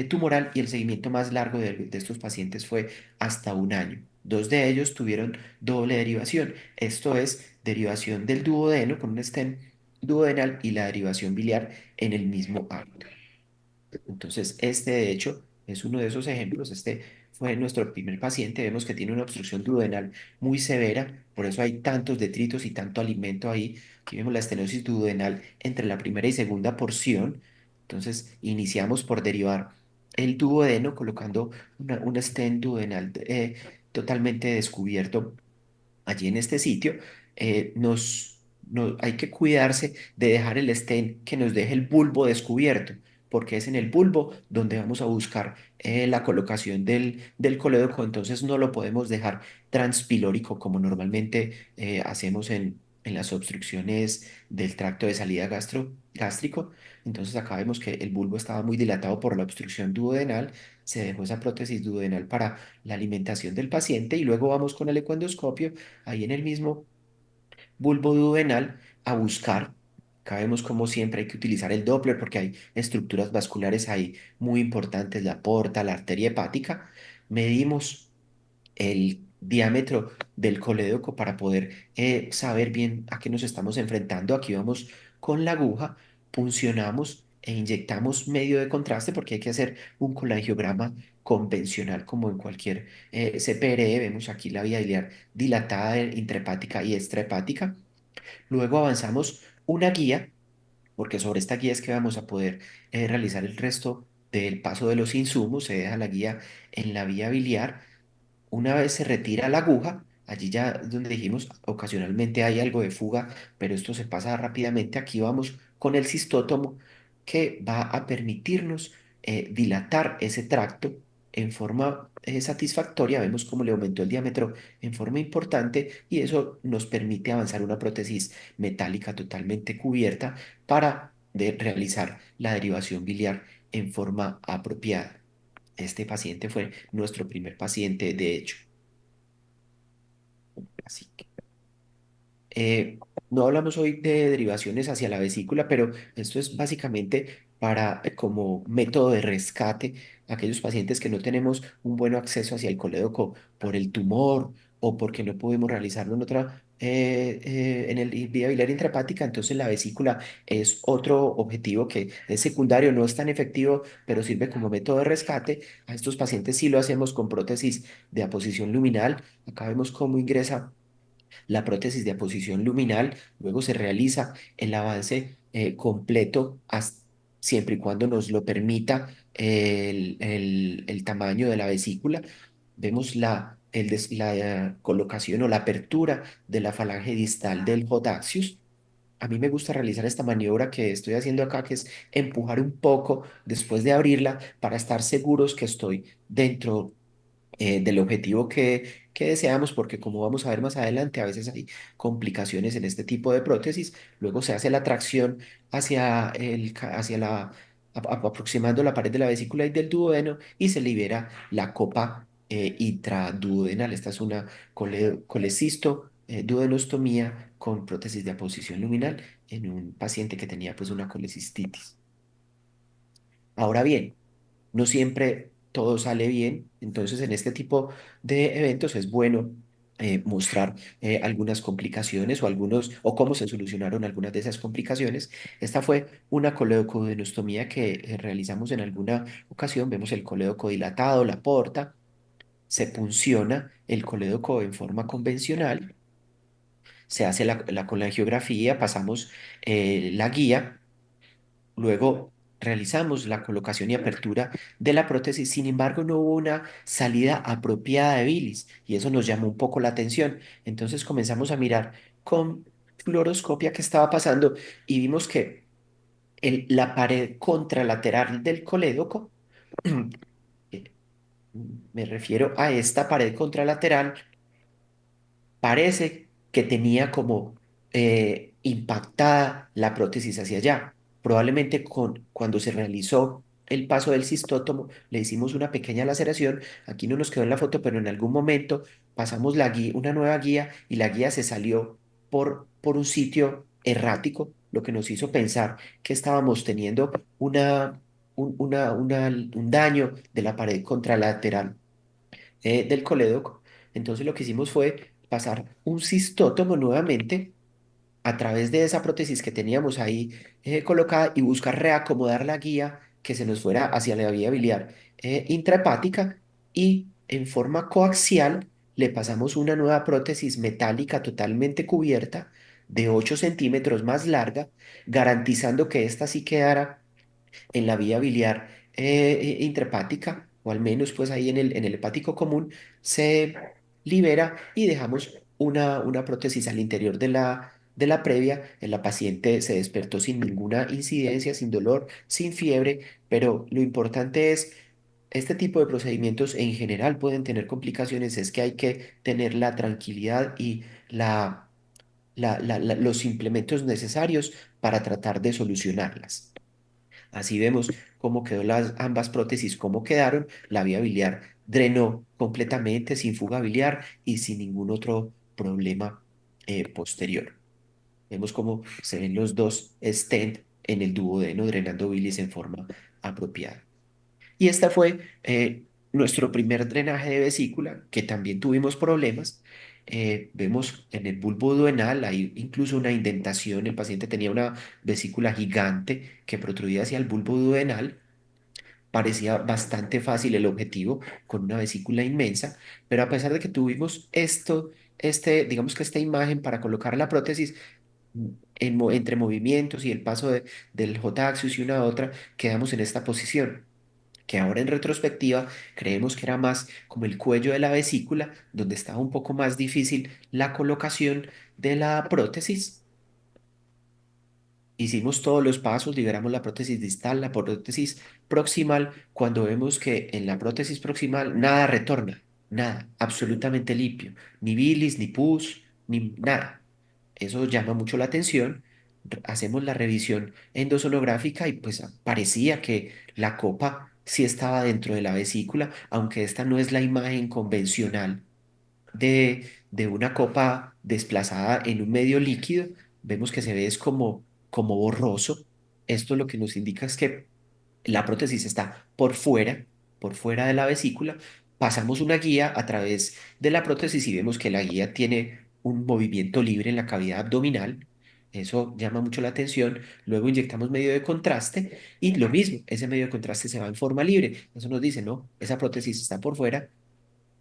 tumoral, y el seguimiento más largo de estos pacientes fue hasta un año. Dos de ellos tuvieron doble derivación, esto es derivación del duodeno con un stent duodenal y la derivación biliar en el mismo acto. Entonces, este de hecho es uno de esos ejemplos. Este fue nuestro primer paciente. Vemos que tiene una obstrucción duodenal muy severa, por eso hay tantos detritos y tanto alimento ahí. Aquí vemos la estenosis duodenal entre la primera y segunda porción. Entonces, iniciamos por derivar el duodeno colocando un stent duodenal totalmente descubierto allí en este sitio. Hay que cuidarse de dejar el stent que nos deje el bulbo descubierto, porque es en el bulbo donde vamos a buscar la colocación del colédoco, entonces no lo podemos dejar transpilórico como normalmente hacemos en las obstrucciones del tracto de salida gástrico. Entonces acá vemos que el bulbo estaba muy dilatado por la obstrucción duodenal, se dejó esa prótesis duodenal para la alimentación del paciente y luego vamos con el ecoendoscopio ahí en el mismo bulbo duodenal a buscar. Acá vemos como siempre hay que utilizar el Doppler porque hay estructuras vasculares ahí muy importantes, la porta, la arteria hepática. Medimos el diámetro del colédoco para poder saber bien a qué nos estamos enfrentando. Aquí vamos con la aguja, puncionamos e inyectamos medio de contraste porque hay que hacer un colangiograma convencional como en cualquier CPRE. Vemos aquí la vía biliar dilatada intrahepática y extrahepática. Luego avanzamos una guía, porque sobre esta guía es que vamos a poder realizar el resto del paso de los insumos. Se deja la guía en la vía biliar. Una vez se retira la aguja, allí ya donde dijimos ocasionalmente hay algo de fuga, pero esto se pasa rápidamente. Aquí vamos con el cistótomo que va a permitirnos dilatar ese tracto en forma satisfactoria. Vemos cómo le aumentó el diámetro en forma importante y eso nos permite avanzar una prótesis metálica totalmente cubierta para realizar la derivación biliar en forma apropiada. Este paciente fue nuestro primer paciente, de hecho. Así que no hablamos hoy de derivaciones hacia la vesícula, pero esto es básicamente para como método de rescate aquellos pacientes que no tenemos un buen acceso hacia el colédoco por el tumor o porque no pudimos realizarlo en el vía biliar intrahepática. Entonces la vesícula es otro objetivo que es secundario, no es tan efectivo, pero sirve como método de rescate. A estos pacientes sí lo hacemos con prótesis de aposición luminal. Acá vemos cómo ingresa la prótesis de aposición luminal, luego se realiza el avance completo siempre y cuando nos lo permita el tamaño de la vesícula. Vemos la colocación o la apertura de la falange distal del J-axius. A mí me gusta realizar esta maniobra que estoy haciendo acá, que es empujar un poco después de abrirla para estar seguros que estoy dentro del objetivo que deseamos, porque como vamos a ver más adelante, a veces hay complicaciones en este tipo de prótesis. Luego se hace la tracción hacia hacia aproximando la pared de la vesícula y del duodeno y se libera la copa intraduodenal. Esta es una colecisto duodenostomía con prótesis de aposición luminal en un paciente que tenía pues una colecistitis. Ahora bien, no siempre todo sale bien, entonces en este tipo de eventos es bueno mostrar algunas complicaciones o algunos o cómo se solucionaron algunas de esas complicaciones. Esta fue una coledocodenostomía que realizamos en alguna ocasión. Vemos el colédoco dilatado, la porta, se punciona el colédoco en forma convencional, se hace la colangiografía, pasamos la guía. Luego realizamos la colocación y apertura de la prótesis, sin embargo no hubo una salida apropiada de bilis y eso nos llamó un poco la atención. Entonces comenzamos a mirar con fluoroscopia qué estaba pasando y vimos que la pared contralateral del colédoco, eh, me refiero a esta pared contralateral, parece que tenía como impactada la prótesis hacia allá. Probablemente cuando se realizó el paso del cistótomo, le hicimos una pequeña laceración. Aquí no nos quedó en la foto, pero en algún momento pasamos una nueva guía y la guía se salió por un sitio errático, lo que nos hizo pensar que estábamos teniendo un daño de la pared contralateral del colédoco. Entonces lo que hicimos fue pasar un cistótomo nuevamente a través de esa prótesis que teníamos ahí colocada y buscar reacomodar la guía que se nos fuera hacia la vía biliar intrahepática y en forma coaxial le pasamos una nueva prótesis metálica totalmente cubierta de 8 centímetros más larga, garantizando que ésta sí quedara en la vía biliar intrahepática, o al menos pues ahí en el hepático común, se libera y dejamos una prótesis al interior de la previa. La paciente se despertó sin ninguna incidencia, sin dolor, sin fiebre, pero lo importante es, este tipo de procedimientos en general pueden tener complicaciones, es que hay que tener la tranquilidad y los implementos necesarios para tratar de solucionarlas. Así vemos cómo quedó ambas prótesis, cómo quedaron. La vía biliar drenó completamente sin fuga biliar y sin ningún otro problema posterior. Vemos cómo se ven los dos stent en el duodeno drenando bilis en forma apropiada. Y esta fue nuestro primer drenaje de vesícula, que también tuvimos problemas. Vemos en el bulbo duodenal, hay incluso una indentación. El paciente tenía una vesícula gigante que protruía hacia el bulbo duodenal. Parecía bastante fácil el objetivo con una vesícula inmensa, pero a pesar de que tuvimos digamos que esta imagen para colocar la prótesis, entre movimientos y el paso del J-axius y una a otra, quedamos en esta posición que ahora en retrospectiva creemos que era más como el cuello de la vesícula, donde estaba un poco más difícil la colocación de la prótesis. Hicimos todos los pasos, liberamos la prótesis distal, la prótesis proximal, cuando vemos que en la prótesis proximal nada retorna, nada, absolutamente limpio, ni bilis, ni pus, ni nada. Eso llama mucho la atención. Hacemos la revisión endosonográfica y pues parecía que la copa sí estaba dentro de la vesícula, aunque esta no es la imagen convencional de una copa desplazada en un medio líquido. Vemos que se ve es como borroso. Esto lo que nos indica es que la prótesis está por fuera de la vesícula. Pasamos una guía a través de la prótesis y vemos que la guía tiene un movimiento libre en la cavidad abdominal. Eso llama mucho la atención. Luego inyectamos medio de contraste y lo mismo, ese medio de contraste se va en forma libre. Eso nos dice, no, esa prótesis está por fuera.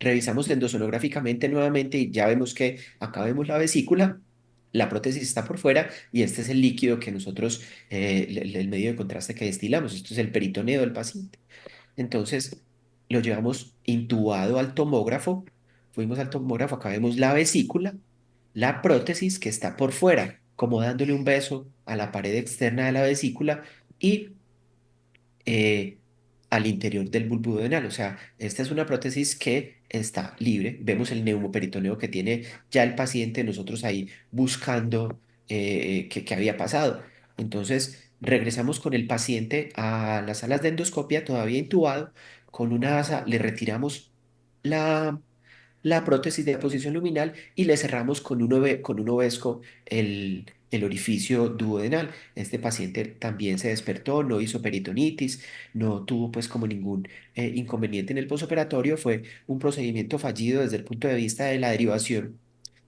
Revisamos endosonográficamente nuevamente y ya vemos que acá vemos la vesícula, la prótesis está por fuera y este es el líquido que nosotros, el medio de contraste que destilamos. Esto es el peritoneo del paciente. Entonces lo llevamos intubado al tomógrafo, fuimos al tomógrafo, acá vemos la vesícula, la prótesis que está por fuera, como dándole un beso a la pared externa de la vesícula y al interior del bulbo duodenal. O sea, esta es una prótesis que está libre. Vemos el neumoperitoneo que tiene ya el paciente, nosotros ahí buscando qué había pasado. Entonces, regresamos con el paciente a las salas de endoscopia, todavía intubado, con una asa, le retiramos la la prótesis de posición luminal y le cerramos con un ovesco el orificio duodenal. Este paciente también se despertó, no hizo peritonitis, no tuvo pues como ningún inconveniente en el posoperatorio. Fue un procedimiento fallido desde el punto de vista de la derivación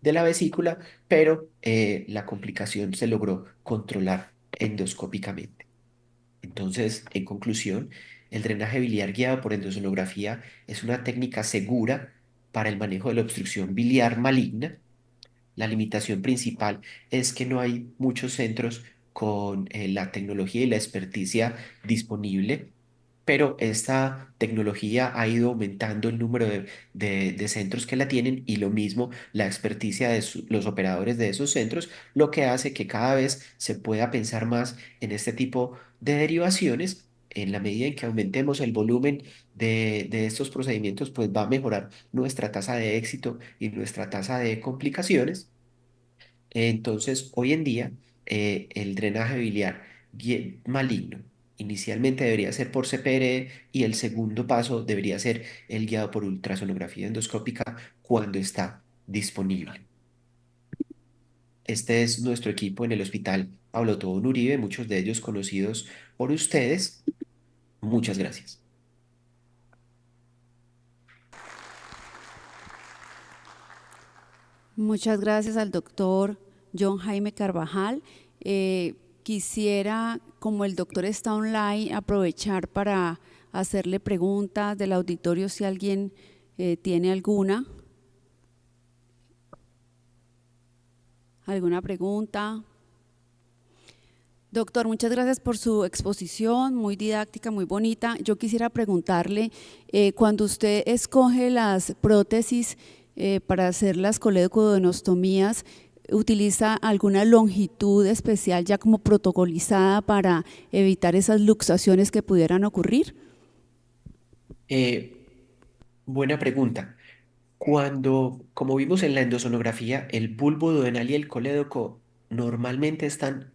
de la vesícula, pero la complicación se logró controlar endoscópicamente. Entonces, en conclusión, el drenaje biliar guiado por endosonografía es una técnica segura para el manejo de la obstrucción biliar maligna. La limitación principal es que no hay muchos centros con la tecnología y la experticia disponible, pero esta tecnología ha ido aumentando el número de centros que la tienen y lo mismo la experticia de los operadores de esos centros, lo que hace que cada vez se pueda pensar más en este tipo de derivaciones. En la medida en que aumentemos el volumen de estos procedimientos, pues va a mejorar nuestra tasa de éxito y nuestra tasa de complicaciones. Entonces, hoy en día, el drenaje biliar maligno inicialmente debería ser por CPR y el segundo paso debería ser el guiado por ultrasonografía endoscópica cuando está disponible. Este es nuestro equipo en el Hospital Pablo Tobón Uribe, muchos de ellos conocidos por ustedes. Muchas gracias. Muchas gracias al doctor John Jaime Carvajal. Quisiera, como el doctor está online, aprovechar para hacerle preguntas del auditorio si alguien tiene alguna pregunta. Doctor, muchas gracias por su exposición, muy didáctica, muy bonita. Yo quisiera preguntarle, cuando usted escoge las prótesis para hacer las coledocodonostomías, ¿utiliza alguna longitud especial ya como protocolizada para evitar esas luxaciones que pudieran ocurrir? Eh, Buena pregunta. Como vimos en la endosonografía, el bulbo duodenal y el colédoco normalmente están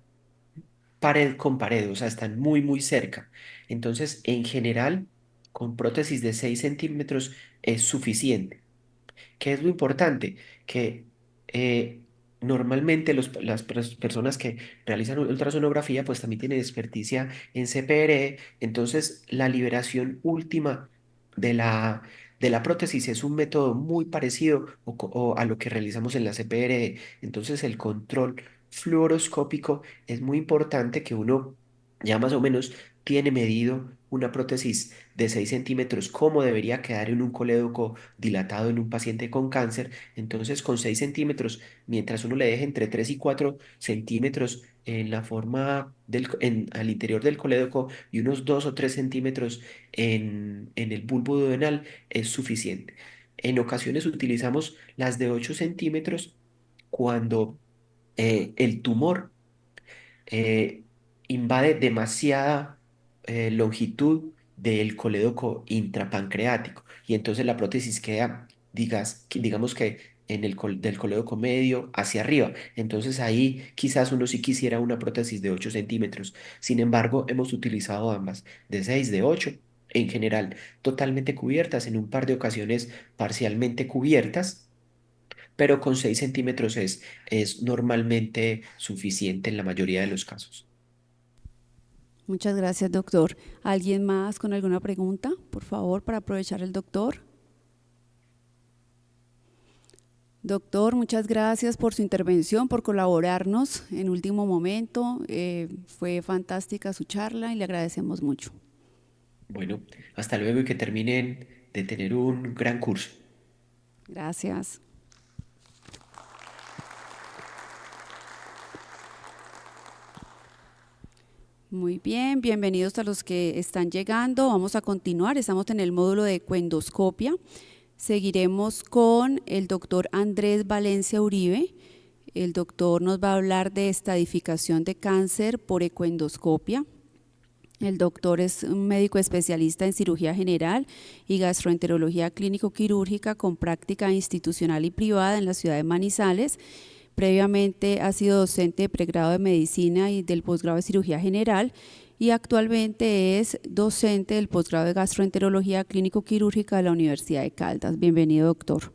pared con pared, o sea, están muy cerca. Entonces, en general, con prótesis de 6 centímetros es suficiente. ¿Qué es lo importante? Que eh, normalmente las personas que realizan ultrasonografía pues también tienen experticia en CPR, entonces la liberación última de de la prótesis es un método muy parecido o a lo que realizamos en la CPR, entonces el control fluoroscópico es muy importante que uno ya más o menos tiene medido una prótesis de 6 centímetros, cómo debería quedar en un colédoco dilatado en un paciente con cáncer. Entonces, con 6 centímetros, mientras uno le deje entre 3 y 4 centímetros en la forma al interior del colédoco y unos 2 o 3 centímetros en el bulbo duodenal, es suficiente. En ocasiones utilizamos las de 8 centímetros cuando el tumor eh, invade demasiada longitud del colédoco intrapancreático y entonces la prótesis queda, digamos que en del colédoco medio hacia arriba. Entonces ahí quizás uno sí quisiera una prótesis de 8 centímetros. Sin embargo, hemos utilizado ambas, de 6, de 8, en general totalmente cubiertas, en un par de ocasiones parcialmente cubiertas, pero con 6 centímetros es normalmente suficiente en la mayoría de los casos. Muchas gracias, doctor. ¿Alguien más con alguna pregunta, por favor, para aprovechar el doctor? Doctor, muchas gracias por su intervención, por colaborarnos en último momento. Fue fantástica su charla y le agradecemos mucho. Bueno, hasta luego y que terminen de tener un gran curso. Gracias. Muy bien, bienvenidos a los que están llegando. Vamos a continuar, estamos en el módulo de ecoendoscopia. Seguiremos con el doctor Andrés Valencia Uribe. El doctor nos va a hablar de estadificación de cáncer por ecoendoscopia. El doctor es un médico especialista en cirugía general y gastroenterología clínico-quirúrgica con práctica institucional y privada en la ciudad de Manizales. Previamente ha sido docente de pregrado de medicina y del posgrado de cirugía general y actualmente es docente del posgrado de gastroenterología clínico-quirúrgica de la Universidad de Caldas. Bienvenido, doctor.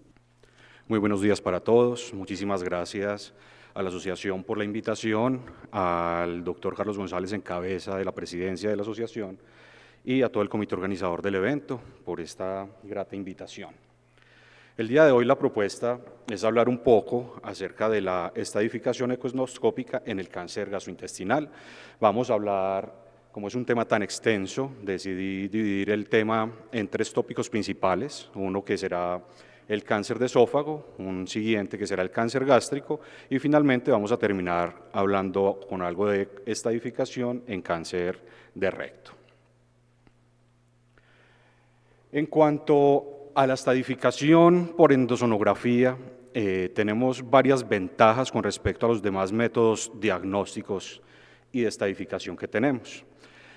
Muy buenos días para todos. Muchísimas gracias a la asociación por la invitación, al doctor Carlos González en cabeza de la presidencia de la asociación y a todo el comité organizador del evento por esta grata invitación. El día de hoy la propuesta es hablar un poco acerca de la estadificación ecoendoscópica en el cáncer gastrointestinal. Vamos a hablar, como es un tema tan extenso, decidí dividir el tema en 3 tópicos principales, uno que será el cáncer de esófago, un siguiente que será el cáncer gástrico y finalmente vamos a terminar hablando con algo de estadificación en cáncer de recto. En cuanto a la estadificación por endosonografía, tenemos varias ventajas con respecto a los demás métodos diagnósticos y de estadificación que tenemos.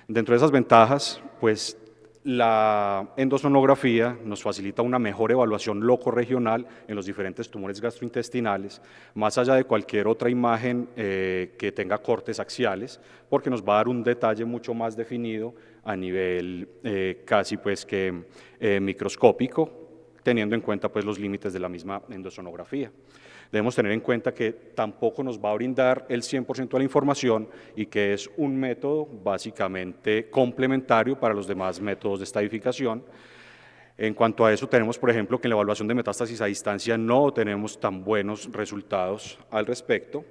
Dentro de esas ventajas, pues la endosonografía nos facilita una mejor evaluación locorregional en los diferentes tumores gastrointestinales, más allá de cualquier otra imagen que tenga cortes axiales, porque nos va a dar un detalle mucho más definido a nivel casi pues que microscópico, teniendo en cuenta pues los límites de la misma endosonografía. Debemos tener en cuenta que tampoco nos va a brindar el 100% de la información y que es un método básicamente complementario para los demás métodos de estadificación. En cuanto a eso, tenemos, por ejemplo, que en la evaluación de metástasis a distancia no tenemos tan buenos resultados al respecto.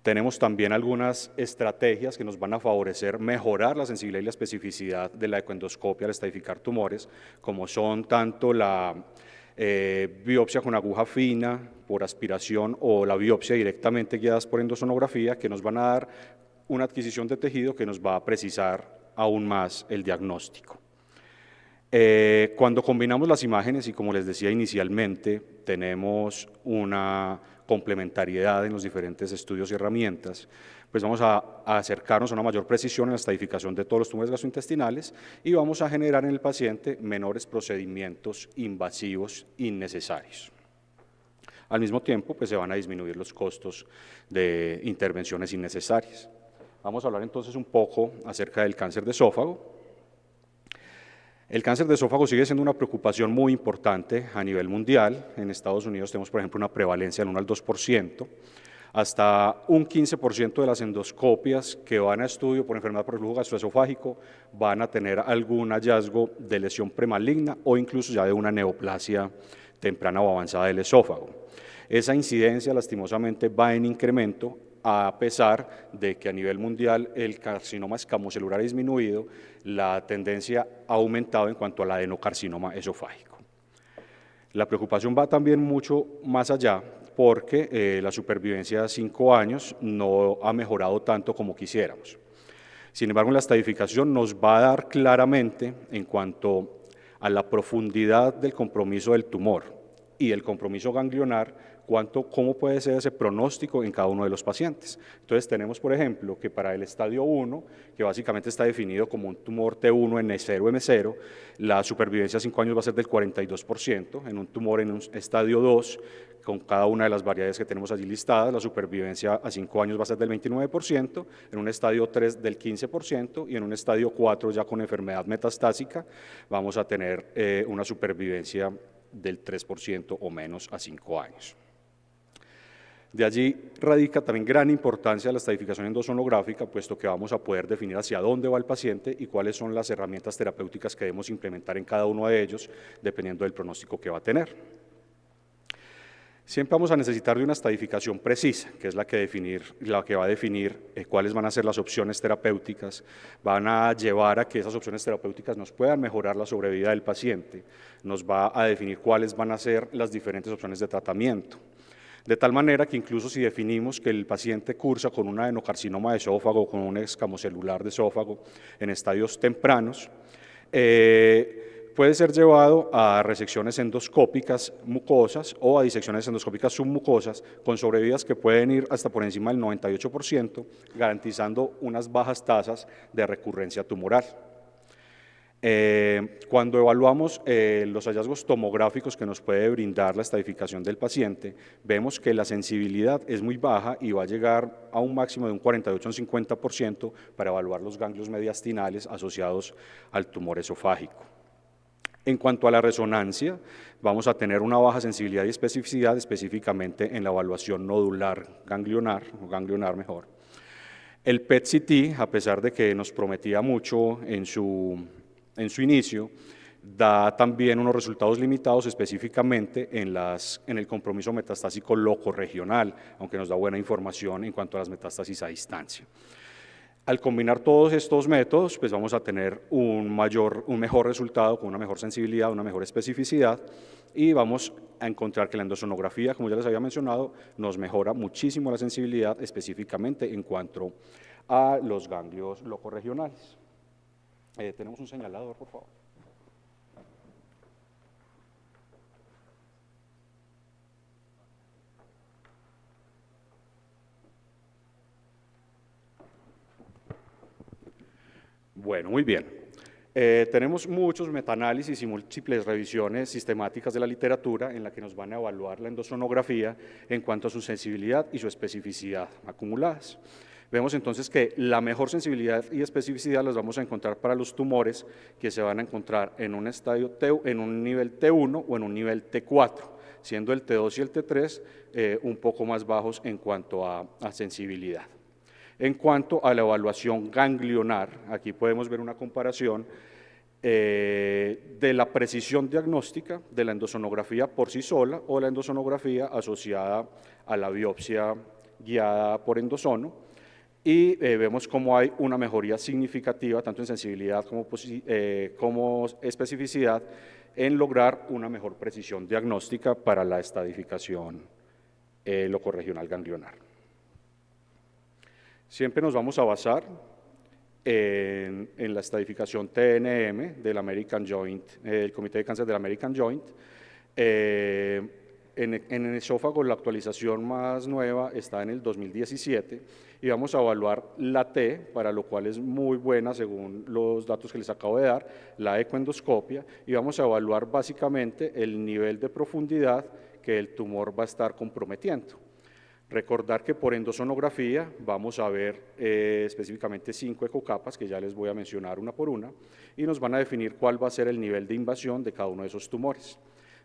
Tenemos también algunas estrategias que nos van a favorecer mejorar la sensibilidad y la especificidad de la ecoendoscopia al estadificar tumores, como son tanto la biopsia con aguja fina por aspiración o la biopsia directamente guiadas por endosonografía, que nos van a dar una adquisición de tejido que nos va a precisar aún más el diagnóstico. Cuando combinamos las imágenes y como les decía inicialmente, tenemos una complementariedad en los diferentes estudios y herramientas, pues vamos a acercarnos a una mayor precisión en la estadificación de todos los tumores gastrointestinales y vamos a generar en el paciente menores procedimientos invasivos innecesarios. Al mismo tiempo, pues se van a disminuir los costos de intervenciones innecesarias. Vamos a hablar entonces un poco acerca del cáncer de esófago. El cáncer de esófago sigue siendo una preocupación muy importante a nivel mundial. En Estados Unidos tenemos, por ejemplo, una prevalencia del 1 al 2%. Hasta un 15% de las endoscopias que van a estudio por enfermedad por reflujo gastroesofágico van a tener algún hallazgo de lesión premaligna o incluso ya de una neoplasia temprana o avanzada del esófago. Esa incidencia lastimosamente va en incremento a pesar de que a nivel mundial el carcinoma escamocelular ha disminuido, la tendencia ha aumentado en cuanto al adenocarcinoma esofágico. La preocupación va también mucho más allá porque la supervivencia a 5 años no ha mejorado tanto como quisiéramos. Sin embargo, la estadificación nos va a dar claramente en cuanto a la profundidad del compromiso del tumor y el compromiso ganglionar, cómo puede ser ese pronóstico en cada uno de los pacientes. Entonces tenemos, por ejemplo, que para el estadio 1, que básicamente está definido como un tumor T1 N0 M0, la supervivencia a 5 años va a ser del 42%, en un tumor en un estadio 2, con cada una de las variedades que tenemos allí listadas, la supervivencia a 5 años va a ser del 29%, en un estadio 3 del 15% y en un estadio 4 ya con enfermedad metastásica vamos a tener una supervivencia del 3% o menos a 5 años. De allí radica también gran importancia la estadificación endosonográfica, puesto que vamos a poder definir hacia dónde va el paciente y cuáles son las herramientas terapéuticas que debemos implementar en cada uno de ellos, dependiendo del pronóstico que va a tener. Siempre vamos a necesitar de una estadificación precisa, que es la que va a definir cuáles van a ser las opciones terapéuticas, van a llevar a que esas opciones terapéuticas nos puedan mejorar la sobrevida del paciente, nos va a definir cuáles van a ser las diferentes opciones de tratamiento. De tal manera que incluso si definimos que el paciente cursa con un adenocarcinoma de esófago o con un escamocelular de esófago en estadios tempranos, puede ser llevado a resecciones endoscópicas mucosas o a disecciones endoscópicas submucosas con sobrevidas que pueden ir hasta por encima del 98%, garantizando unas bajas tasas de recurrencia tumoral. Cuando evaluamos los hallazgos tomográficos que nos puede brindar la estadificación del paciente, vemos que la sensibilidad es muy baja y va a llegar a un máximo de un 48 a un 50% para evaluar los ganglios mediastinales asociados al tumor esofágico. En cuanto a la resonancia, vamos a tener una baja sensibilidad y especificidad, específicamente en la evaluación nodular ganglionar, o ganglionar mejor. El PET-CT, a pesar de que nos prometía mucho en su inicio, da también unos resultados limitados específicamente en el compromiso metastásico locorregional, aunque nos da buena información en cuanto a las metástasis a distancia. Al combinar todos estos métodos, pues vamos a tener un mejor resultado con una mejor sensibilidad, una mejor especificidad, y vamos a encontrar que la endosonografía, como ya les había mencionado, nos mejora muchísimo la sensibilidad, específicamente en cuanto a los ganglios locorregionales. Tenemos un señalador, por favor. Bueno, muy bien. Tenemos muchos metaanálisis y múltiples revisiones sistemáticas de la literatura en la que nos van a evaluar la endosonografía en cuanto a su sensibilidad y su especificidad acumuladas. Vemos entonces que la mejor sensibilidad y especificidad las vamos a encontrar para los tumores que se van a encontrar en un estadio en un nivel T1 o en un nivel T4, siendo el T2 y el T3 un poco más bajos en cuanto a sensibilidad. En cuanto a la evaluación ganglionar, aquí podemos ver una comparación de la precisión diagnóstica de la endosonografía por sí sola o la endosonografía asociada a la biopsia guiada por endosono, y vemos cómo hay una mejoría significativa tanto en sensibilidad como especificidad en lograr una mejor precisión diagnóstica para la estadificación locorregional ganglionar. Siempre nos vamos a basar en la estadificación TNM del American Joint, el Comité de Cáncer del American Joint. En el esófago la actualización más nueva está en el 2017 y vamos a evaluar la T, para lo cual es muy buena según los datos que les acabo de dar, la ecoendoscopia, y vamos a evaluar básicamente el nivel de profundidad que el tumor va a estar comprometiendo. Recordar que por endosonografía vamos a ver específicamente 5 ecocapas, que ya les voy a mencionar una por una, y nos van a definir cuál va a ser el nivel de invasión de cada uno de esos tumores.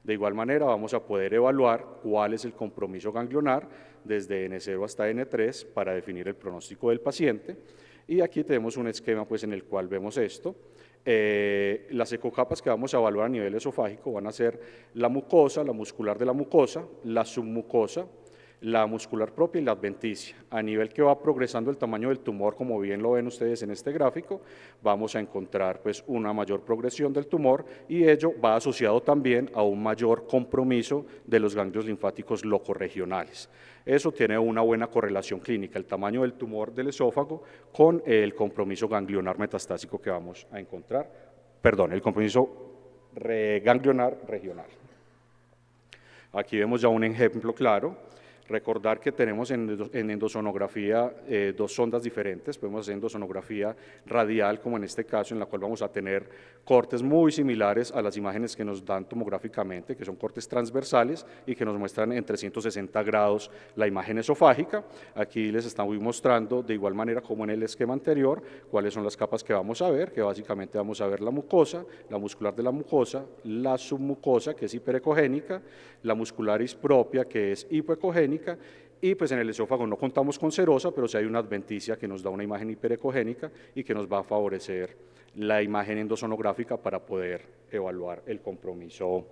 De igual manera vamos a poder evaluar cuál es el compromiso ganglionar desde N0 hasta N3 para definir el pronóstico del paciente, y aquí tenemos un esquema pues, en el cual vemos esto. Las ecocapas que vamos a evaluar a nivel esofágico van a ser la mucosa, la muscular de la mucosa, la submucosa, la muscular propia y la adventicia. A nivel que va progresando el tamaño del tumor, como bien lo ven ustedes en este gráfico, vamos a encontrar pues, una mayor progresión del tumor, y ello va asociado también a un mayor compromiso de los ganglios linfáticos locorregionales. Eso tiene una buena correlación clínica, el tamaño del tumor del esófago con el compromiso ganglionar metastásico que vamos a encontrar, perdón, el compromiso ganglionar regional. Aquí vemos ya un ejemplo claro. Recordar que tenemos en endosonografía dos sondas diferentes. Podemos hacer endosonografía radial, como en este caso, en la cual vamos a tener cortes muy similares a las imágenes que nos dan tomográficamente, que son cortes transversales y que nos muestran en 360 grados la imagen esofágica. Aquí les estamos mostrando de igual manera como en el esquema anterior cuáles son las capas que vamos a ver, que básicamente vamos a ver la mucosa, la muscular de la mucosa, la submucosa, que es hiperecogénica, la muscularis propia, que es hipoecogénica, y pues en el esófago no contamos con serosa, pero sí hay una adventicia que nos da una imagen hiperecogénica y que nos va a favorecer la imagen endosonográfica para poder evaluar el compromiso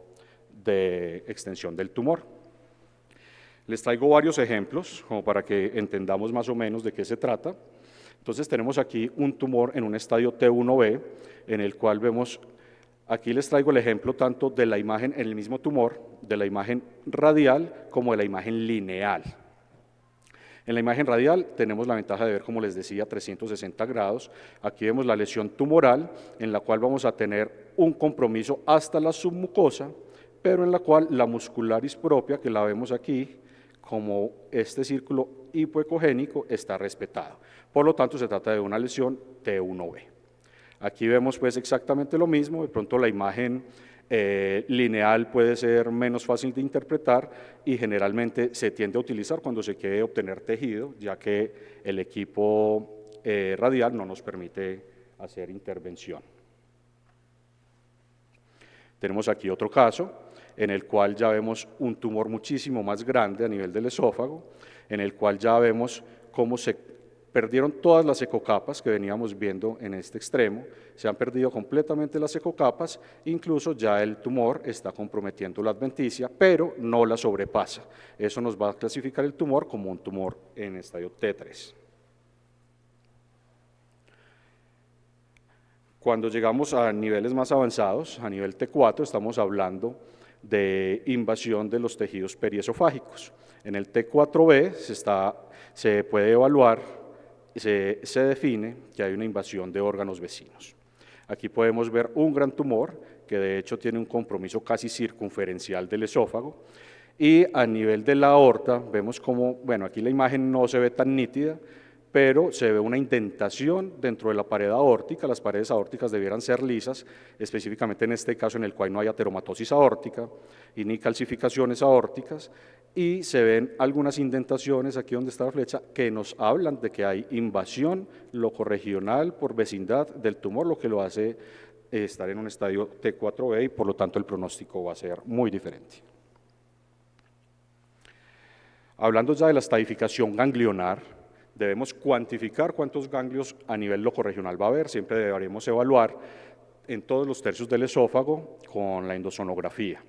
de extensión del tumor. Les traigo varios ejemplos como para que entendamos más o menos de qué se trata. Entonces tenemos aquí un tumor en un estadio T1B, en el cual vemos. Aquí les traigo el ejemplo tanto de la imagen en el mismo tumor, de la imagen radial como de la imagen lineal. En la imagen radial tenemos la ventaja de ver, como les decía, 360 grados. Aquí vemos la lesión tumoral, en la cual vamos a tener un compromiso hasta la submucosa, pero en la cual la muscularis propia, que la vemos aquí, como este círculo hipoecogénico, está respetado. Por lo tanto, se trata de una lesión T1B. Aquí vemos pues exactamente lo mismo, de pronto la imagen lineal puede ser menos fácil de interpretar y generalmente se tiende a utilizar cuando se quiere obtener tejido, ya que el equipo radial no nos permite hacer intervención. Tenemos aquí otro caso en el cual ya vemos un tumor muchísimo más grande a nivel del esófago, en el cual ya vemos cómo se perdieron todas las ecocapas que veníamos viendo en este extremo, se han perdido completamente las ecocapas, incluso ya el tumor está comprometiendo la adventicia, pero no la sobrepasa. Eso nos va a clasificar el tumor como un tumor en estadio T3. Cuando llegamos a niveles más avanzados, a nivel T4, estamos hablando de invasión de los tejidos periesofágicos. En el T4B se puede evaluar, se define que hay una invasión de órganos vecinos. Aquí podemos ver un gran tumor que de hecho tiene un compromiso casi circunferencial del esófago, y a nivel de la aorta vemos como, bueno, aquí la imagen no se ve tan nítida, pero se ve una indentación dentro de la pared aórtica. Las paredes aórticas debieran ser lisas, específicamente en este caso en el cual no hay ateromatosis aórtica y ni calcificaciones aórticas, y se ven algunas indentaciones aquí donde está la flecha que nos hablan de que hay invasión locorregional por vecindad del tumor, lo que lo hace estar en un estadio T4B y por lo tanto el pronóstico va a ser muy diferente. Hablando ya de la estadificación ganglionar, debemos cuantificar cuántos ganglios a nivel locorregional va a haber. Siempre deberemos evaluar en todos los tercios del esófago con la endosonografía.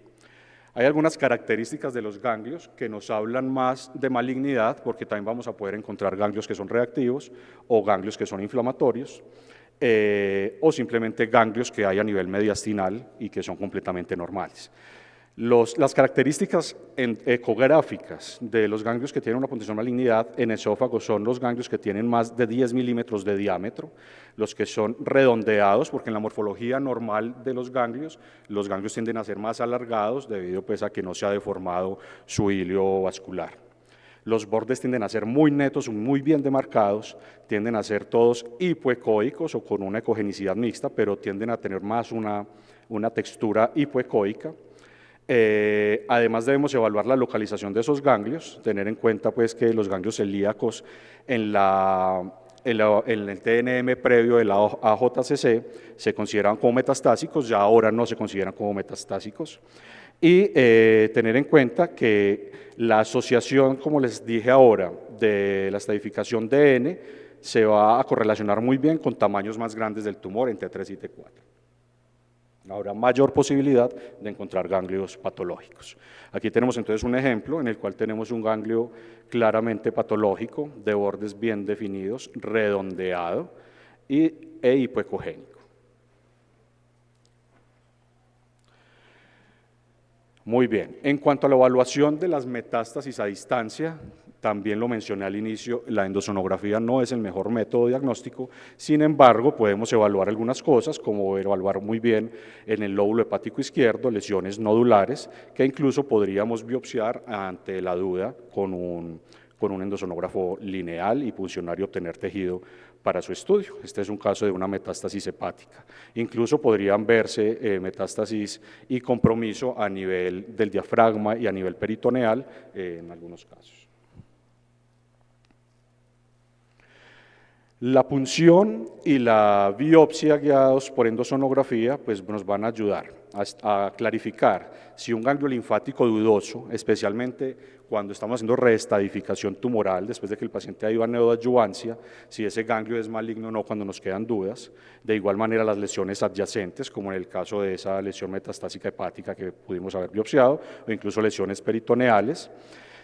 Hay algunas características de los ganglios que nos hablan más de malignidad, porque también vamos a poder encontrar ganglios que son reactivos o ganglios que son inflamatorios, o simplemente ganglios que hay a nivel mediastinal y que son completamente normales. Las características ecográficas de los ganglios que tienen una potencial malignidad en esófago son los ganglios que tienen más de 10 milímetros de diámetro, los que son redondeados, porque en la morfología normal de los ganglios tienden a ser más alargados debido pues, a que no se ha deformado su hilio vascular. Los bordes tienden a ser muy netos, muy bien demarcados, tienden a ser todos hipoecoicos o con una ecogenicidad mixta, pero tienden a tener más una textura hipoecoica. Además debemos evaluar la localización de esos ganglios, tener en cuenta pues, que los ganglios celíacos en el TNM previo de la AJCC se consideran como metastásicos, ya ahora no se consideran como metastásicos, y tener en cuenta que la asociación, como les dije ahora, de la estadificación de N se va a correlacionar muy bien con tamaños más grandes del tumor en T3 y T4. Habrá mayor posibilidad de encontrar ganglios patológicos. Aquí tenemos entonces un ejemplo en el cual tenemos un ganglio claramente patológico, de bordes bien definidos, redondeado e hipoecogénico. Muy bien, en cuanto a la evaluación de las metástasis a distancia, también lo mencioné al inicio, la endosonografía no es el mejor método diagnóstico, sin embargo podemos evaluar algunas cosas, como evaluar muy bien en el lóbulo hepático izquierdo lesiones nodulares, que incluso podríamos biopsiar ante la duda con un endosonógrafo lineal y puncionar y obtener tejido para su estudio. Este es un caso de una metástasis hepática. Incluso podrían verse metástasis y compromiso a nivel del diafragma y a nivel peritoneal en algunos casos. La punción y la biopsia guiados por endosonografía pues, nos van a ayudar a clarificar si un ganglio linfático dudoso, especialmente cuando estamos haciendo reestadificación tumoral, después de que el paciente ha ido a neoadjuvancia, si ese ganglio es maligno o no cuando nos quedan dudas. De igual manera las lesiones adyacentes, como en el caso de esa lesión metastásica hepática que pudimos haber biopsiado, o incluso lesiones peritoneales.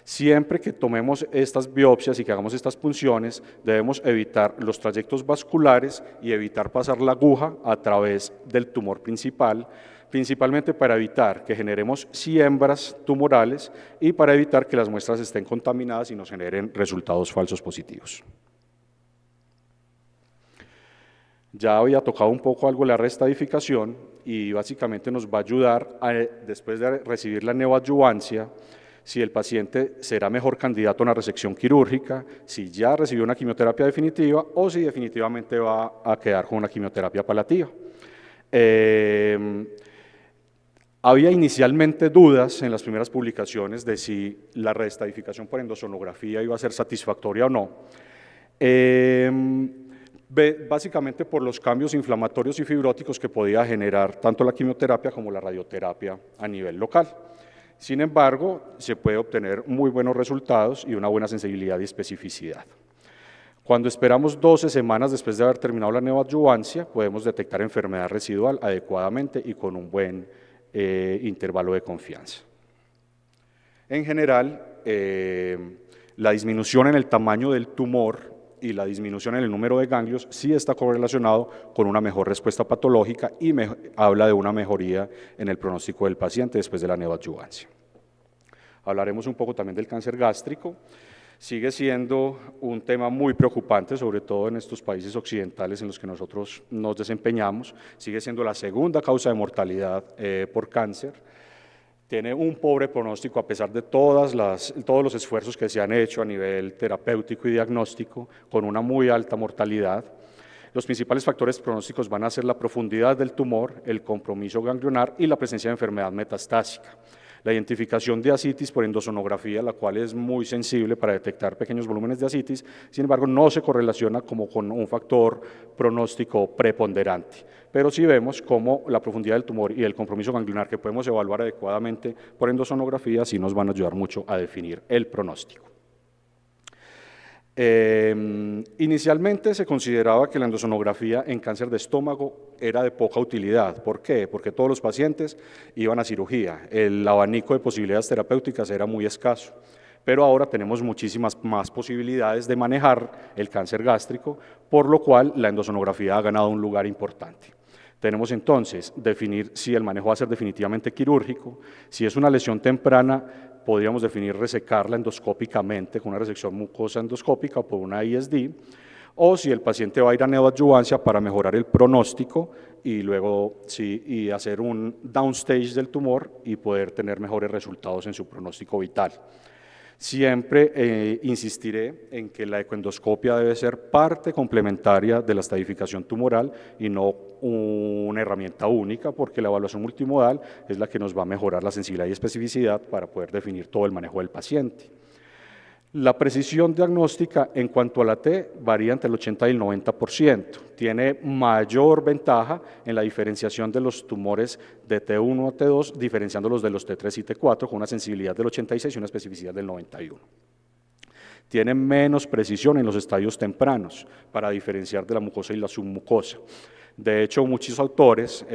Siempre que tomemos estas biopsias y que hagamos estas punciones, debemos evitar los trayectos vasculares y evitar pasar la aguja a través del tumor principal, principalmente para evitar que generemos siembras tumorales y para evitar que las muestras estén contaminadas y nos generen resultados falsos positivos. Ya había tocado un poco algo la reestadificación y básicamente nos va a ayudar, después de recibir la neoadjuvancia, si el paciente será mejor candidato a una resección quirúrgica, si ya recibió una quimioterapia definitiva o si definitivamente va a quedar con una quimioterapia paliativa. Había inicialmente dudas en las primeras publicaciones de si la reestadificación por endosonografía iba a ser satisfactoria o no. Básicamente por los cambios inflamatorios y fibróticos que podía generar tanto la quimioterapia como la radioterapia a nivel local. Sin embargo, se puede obtener muy buenos resultados y una buena sensibilidad y especificidad. Cuando esperamos 12 semanas después de haber terminado la neoadjuvancia, podemos detectar enfermedad residual adecuadamente y con un buen intervalo de confianza. En general, la disminución en el tamaño del tumor y la disminución en el número de ganglios sí está correlacionado con una mejor respuesta patológica y habla de una mejoría en el pronóstico del paciente después de la neoadjuvancia. Hablaremos un poco también del cáncer gástrico. Sigue siendo un tema muy preocupante, sobre todo en estos países occidentales en los que nosotros nos desempeñamos. Sigue siendo la segunda causa de mortalidad por cáncer. Tiene un pobre pronóstico a pesar de todos los esfuerzos que se han hecho a nivel terapéutico y diagnóstico, con una muy alta mortalidad. Los principales factores pronósticos van a ser la profundidad del tumor, el compromiso ganglionar y la presencia de enfermedad metastásica. La identificación de ascitis por endosonografía, la cual es muy sensible para detectar pequeños volúmenes de ascitis, sin embargo no se correlaciona como con un factor pronóstico preponderante. Pero sí vemos cómo la profundidad del tumor y el compromiso ganglionar que podemos evaluar adecuadamente por endosonografía sí nos van a ayudar mucho a definir el pronóstico. Inicialmente se consideraba que la endosonografía en cáncer de estómago era de poca utilidad. ¿Por qué? Porque todos los pacientes iban a cirugía, el abanico de posibilidades terapéuticas era muy escaso, pero ahora tenemos muchísimas más posibilidades de manejar el cáncer gástrico, por lo cual la endosonografía ha ganado un lugar importante. Tenemos entonces definir si el manejo va a ser definitivamente quirúrgico, si es una lesión temprana, podríamos definir resecarla endoscópicamente con una resección mucosa endoscópica o por una ISD, o si el paciente va a ir a neoadjuvancia para mejorar el pronóstico y luego sí, hacer un downstage del tumor y poder tener mejores resultados en su pronóstico vital. Siempre insistiré en que la ecoendoscopia debe ser parte complementaria de la estadificación tumoral y no una herramienta única, porque la evaluación multimodal es la que nos va a mejorar la sensibilidad y especificidad para poder definir todo el manejo del paciente. La precisión diagnóstica en cuanto a la T varía entre el 80 y el 90%. Tiene mayor ventaja en la diferenciación de los tumores de T1 a T2, diferenciándolos de los T3 y T4 con una sensibilidad del 86 y una especificidad del 91. Tiene menos precisión en los estadios tempranos para diferenciar de la mucosa y la submucosa. De hecho, muchos autores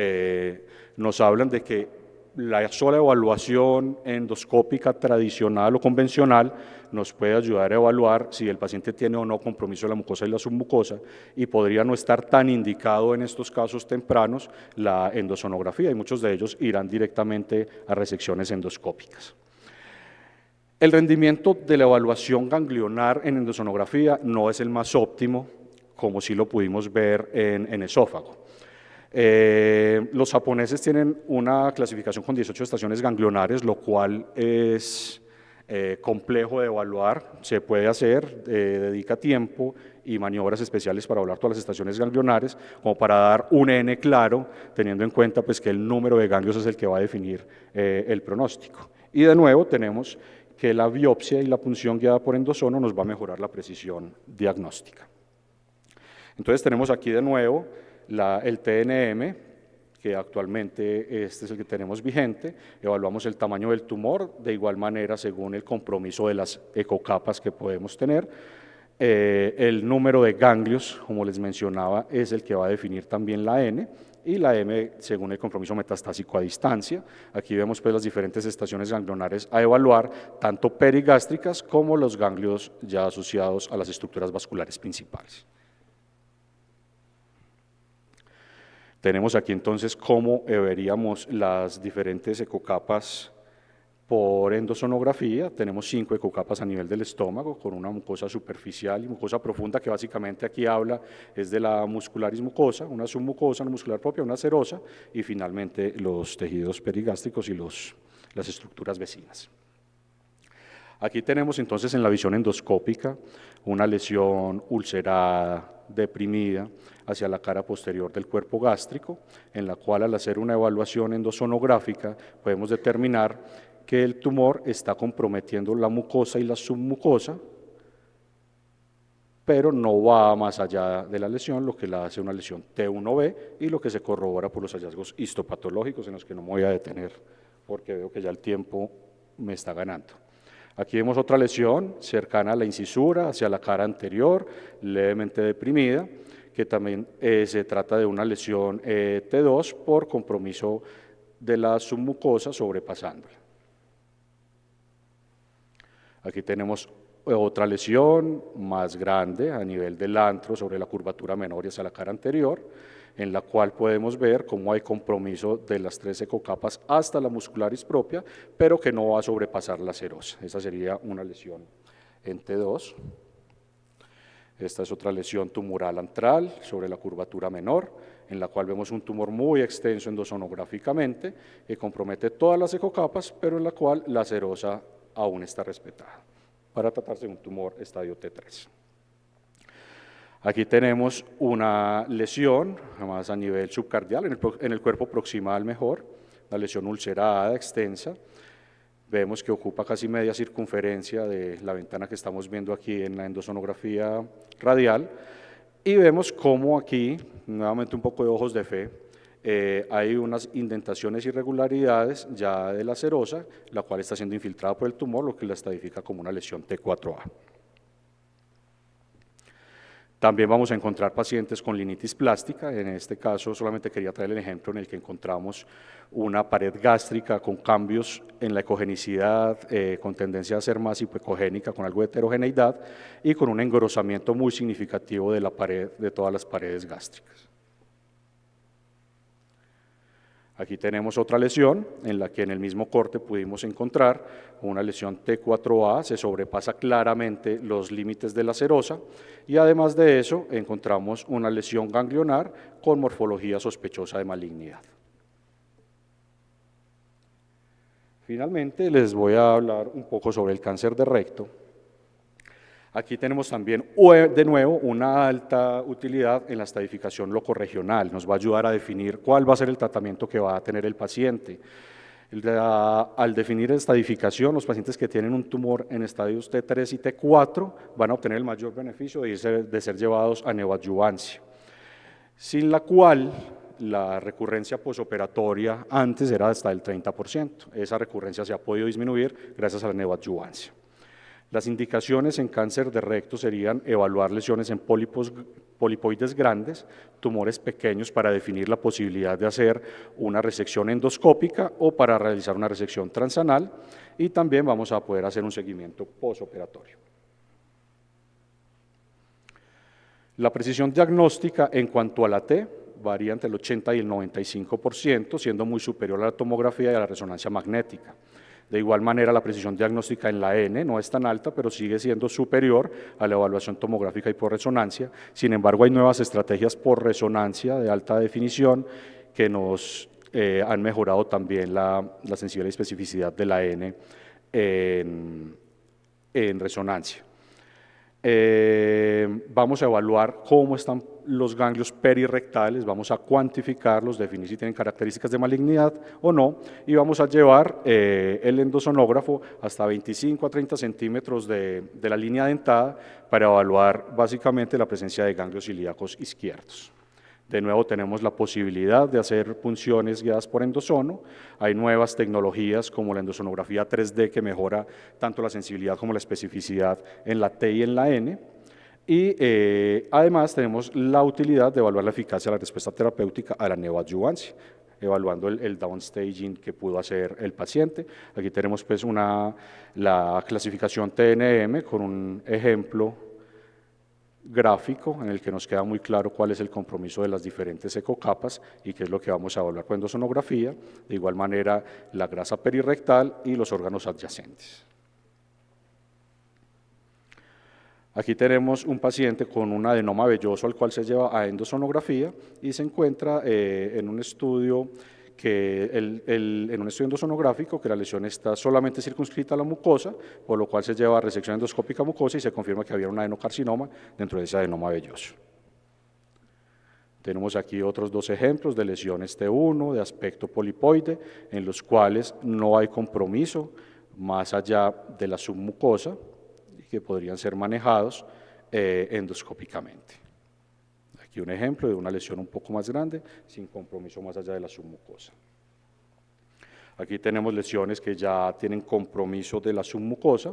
nos hablan de que la sola evaluación endoscópica tradicional o convencional nos puede ayudar a evaluar si el paciente tiene o no compromiso de la mucosa y la submucosa y podría no estar tan indicado en estos casos tempranos la endosonografía y muchos de ellos irán directamente a resecciones endoscópicas. El rendimiento de la evaluación ganglionar en endosonografía no es el más óptimo, como sí lo pudimos ver en esófago. Los japoneses tienen una clasificación con 18 estaciones ganglionares, lo cual es complejo de evaluar, se puede hacer, dedica tiempo y maniobras especiales para evaluar todas las estaciones ganglionares, como para dar un N claro, teniendo en cuenta pues, que el número de ganglios es el que va a definir el pronóstico. Y de nuevo tenemos que la biopsia y la punción guiada por endosono nos va a mejorar la precisión diagnóstica. Entonces tenemos aquí de nuevo el TNM, que actualmente este es el que tenemos vigente, evaluamos el tamaño del tumor, de igual manera según el compromiso de las ecocapas que podemos tener. El número de ganglios, como les mencionaba, es el que va a definir también la N, y la M según el compromiso metastásico a distancia. Aquí vemos pues las diferentes estaciones ganglionares a evaluar, tanto perigástricas como los ganglios ya asociados a las estructuras vasculares principales. Tenemos aquí entonces cómo veríamos las diferentes ecocapas por endosonografía. Tenemos 5 ecocapas a nivel del estómago, con una mucosa superficial y mucosa profunda, que básicamente aquí habla es de la muscularis mucosa, una submucosa, una muscular propia, una serosa, y finalmente los tejidos perigástricos y las estructuras vecinas. Aquí tenemos entonces en la visión endoscópica una lesión ulcerada, deprimida, hacia la cara posterior del cuerpo gástrico, en la cual al hacer una evaluación endosonográfica podemos determinar que el tumor está comprometiendo la mucosa y la submucosa, pero no va más allá de la lesión, lo que la hace una lesión T1B y lo que se corrobora por los hallazgos histopatológicos, en los que no me voy a detener porque veo que ya el tiempo me está ganando. Aquí vemos otra lesión cercana a la incisura, hacia la cara anterior, levemente deprimida, que también se trata de una lesión T2 por compromiso de la submucosa sobrepasándola. Aquí tenemos otra lesión más grande a nivel del antro sobre la curvatura menor y hacia la cara anterior, en la cual podemos ver cómo hay compromiso de las 3 ecocapas hasta la muscularis propia, pero que no va a sobrepasar la serosa. Esa sería una lesión en T2. Esta es otra lesión tumoral antral sobre la curvatura menor, en la cual vemos un tumor muy extenso endosonográficamente, que compromete todas las ecocapas, pero en la cual la serosa aún está respetada, para tratarse de un tumor estadio T3. Aquí tenemos una lesión, más a nivel subcardial, en el cuerpo proximal mejor, una lesión ulcerada, extensa. Vemos que ocupa casi media circunferencia de la ventana que estamos viendo aquí en la endosonografía radial, y vemos cómo aquí, nuevamente un poco de ojos de fe, hay unas indentaciones, irregularidades ya de la serosa, la cual está siendo infiltrada por el tumor, lo que la estadifica como una lesión T4A. También vamos a encontrar pacientes con linitis plástica. En este caso solamente quería traer el ejemplo en el que encontramos una pared gástrica con cambios en la ecogenicidad, con tendencia a ser más hipoecogénica, con algo de heterogeneidad y con un engrosamiento muy significativo de la pared, de todas las paredes gástricas. Aquí tenemos otra lesión en la que en el mismo corte pudimos encontrar una lesión T4A, se sobrepasa claramente los límites de la serosa, y además de eso encontramos una lesión ganglionar con morfología sospechosa de malignidad. Finalmente les voy a hablar un poco sobre el cáncer de recto. Aquí tenemos también, de nuevo, una alta utilidad en la estadificación locorregional. Nos va a ayudar a definir cuál va a ser el tratamiento que va a tener el paciente. Al definir la estadificación, los pacientes que tienen un tumor en estadios T3 y T4 van a obtener el mayor beneficio de ser llevados a neoadyuvancia, sin la cual la recurrencia posoperatoria antes era hasta el 30%. Esa recurrencia se ha podido disminuir gracias a la neoadyuvancia. Las indicaciones en cáncer de recto serían evaluar lesiones en polipoides grandes, tumores pequeños para definir la posibilidad de hacer una resección endoscópica o para realizar una resección transanal, y también vamos a poder hacer un seguimiento posoperatorio. La precisión diagnóstica en cuanto a la T varía entre el 80 y el 95%, siendo muy superior a la tomografía y a la resonancia magnética. De igual manera, la precisión diagnóstica en la N no es tan alta, pero sigue siendo superior a la evaluación tomográfica y por resonancia. Sin embargo, hay nuevas estrategias por resonancia de alta definición que nos han mejorado también la sensibilidad y especificidad de la N en resonancia. Vamos a evaluar cómo están los ganglios perirrectales, vamos a cuantificarlos, definir si tienen características de malignidad o no, y vamos a llevar el endosonógrafo hasta 25 a 30 centímetros de la línea dentada para evaluar básicamente la presencia de ganglios ilíacos izquierdos. De nuevo tenemos la posibilidad de hacer punciones guiadas por endosono. Hay nuevas tecnologías como la endosonografía 3D que mejora tanto la sensibilidad como la especificidad en la T y en la N. Y además tenemos la utilidad de evaluar la eficacia de la respuesta terapéutica a la neoadyuvancia, evaluando el downstaging que pudo hacer el paciente. Aquí tenemos pues la clasificación TNM con un ejemplo gráfico en el que nos queda muy claro cuál es el compromiso de las diferentes ecocapas y qué es lo que vamos a evaluar con endosonografía, de igual manera la grasa perirrectal y los órganos adyacentes. Aquí tenemos un paciente con un adenoma velloso al cual se lleva a endosonografía y se encuentra en un estudio endosonográfico que la lesión está solamente circunscrita a la mucosa, por lo cual se lleva a resección endoscópica mucosa y se confirma que había un adenocarcinoma dentro de ese adenoma velloso. Tenemos aquí otros dos ejemplos de lesiones T1 de aspecto polipoide, en los cuales no hay compromiso más allá de la submucosa, que podrían ser manejados endoscópicamente. Aquí un ejemplo de una lesión un poco más grande, sin compromiso más allá de la submucosa. Aquí tenemos lesiones que ya tienen compromiso de la submucosa,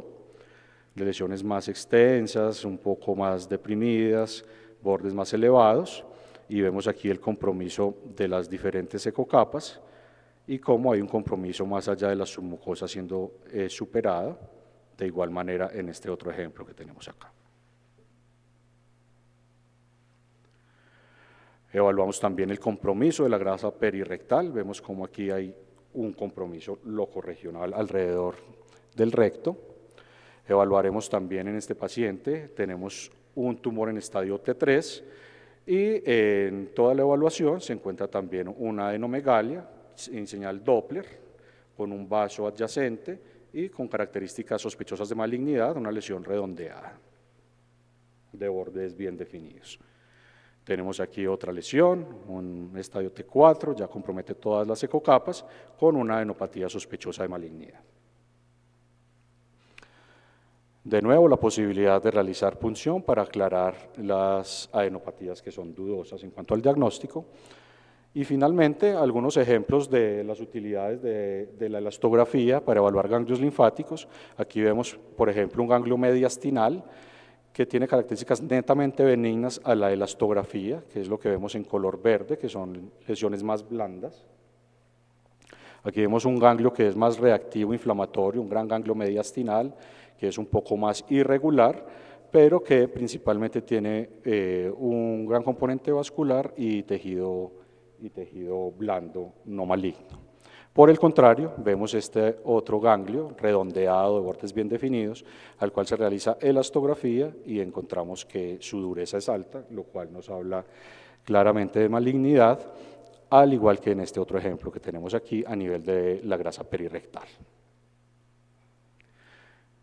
de lesiones más extensas, un poco más deprimidas, bordes más elevados, y vemos aquí el compromiso de las diferentes ecocapas y cómo hay un compromiso más allá de la submucosa siendo superada, de igual manera en este otro ejemplo que tenemos acá. Evaluamos también el compromiso de la grasa perirrectal, vemos como aquí hay un compromiso locorregional alrededor del recto. Evaluaremos también en este paciente, tenemos un tumor en estadio T3 y en toda la evaluación se encuentra también una adenomegalia en señal Doppler con un vaso adyacente y con características sospechosas de malignidad, una lesión redondeada, de bordes bien definidos. Tenemos aquí otra lesión, un estadio T4, ya compromete todas las ecocapas, con una adenopatía sospechosa de malignidad. De nuevo, la posibilidad de realizar punción para aclarar las adenopatías que son dudosas en cuanto al diagnóstico. Y finalmente, algunos ejemplos de las utilidades de la elastografía para evaluar ganglios linfáticos. Aquí vemos, por ejemplo, un ganglio mediastinal que tiene características netamente benignas a la elastografía, que es lo que vemos en color verde, que son lesiones más blandas. Aquí vemos un ganglio que es más reactivo inflamatorio, un gran ganglio mediastinal, que es un poco más irregular, pero que principalmente tiene un gran componente vascular y tejido blando no maligno. Por el contrario, vemos este otro ganglio redondeado de bordes bien definidos, al cual se realiza elastografía y encontramos que su dureza es alta, lo cual nos habla claramente de malignidad, al igual que en este otro ejemplo que tenemos aquí a nivel de la grasa perirrectal.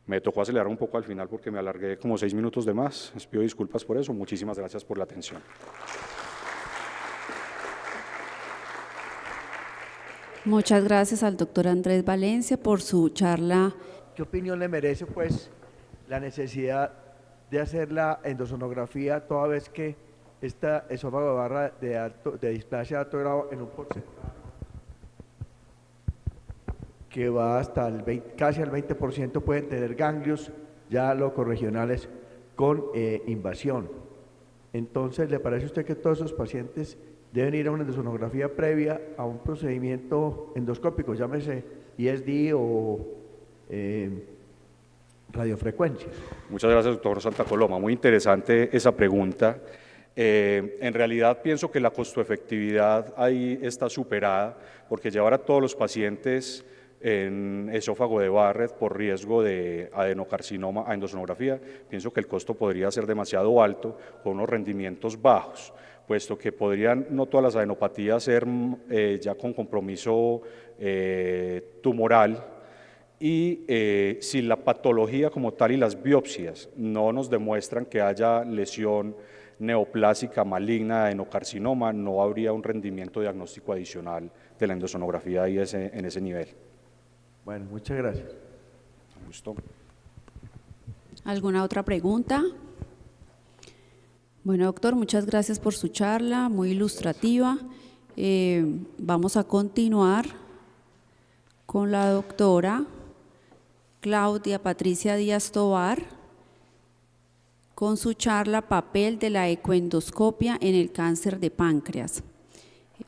Me tocó acelerar un poco al final porque me alargué como 6 minutos de más, les pido disculpas por eso, muchísimas gracias por la atención. Muchas gracias al doctor Andrés Valencia por su charla. ¿Qué opinión le merece pues la necesidad de hacer la endosonografía toda vez que esta esófago de barra de displasia de alto grado en un porcentaje que va hasta casi al 20% pueden tener ganglios ya locorregionales con invasión? Entonces, ¿le parece a usted que todos esos pacientes deben ir a una endosonografía previa a un procedimiento endoscópico, llámese ISD o radiofrecuencia? Muchas gracias, doctor Santa Coloma. Muy interesante esa pregunta. En realidad pienso que la costo-efectividad ahí está superada, porque llevar a todos los pacientes en esófago de Barrett por riesgo de adenocarcinoma a endosonografía, pienso que el costo podría ser demasiado alto con unos rendimientos bajos, puesto que podrían no todas las adenopatías ser ya con compromiso tumoral y si la patología como tal y las biopsias no nos demuestran que haya lesión neoplásica maligna de adenocarcinoma, no habría un rendimiento diagnóstico adicional de la endosonografía ahí en ese nivel. Bueno, muchas gracias. Me gustó. ¿Alguna otra pregunta? Bueno, doctor, muchas gracias por su charla, muy ilustrativa. Vamos a continuar con la doctora Claudia Patricia Díaz Tovar con su charla Papel de la ecoendoscopia en el cáncer de páncreas.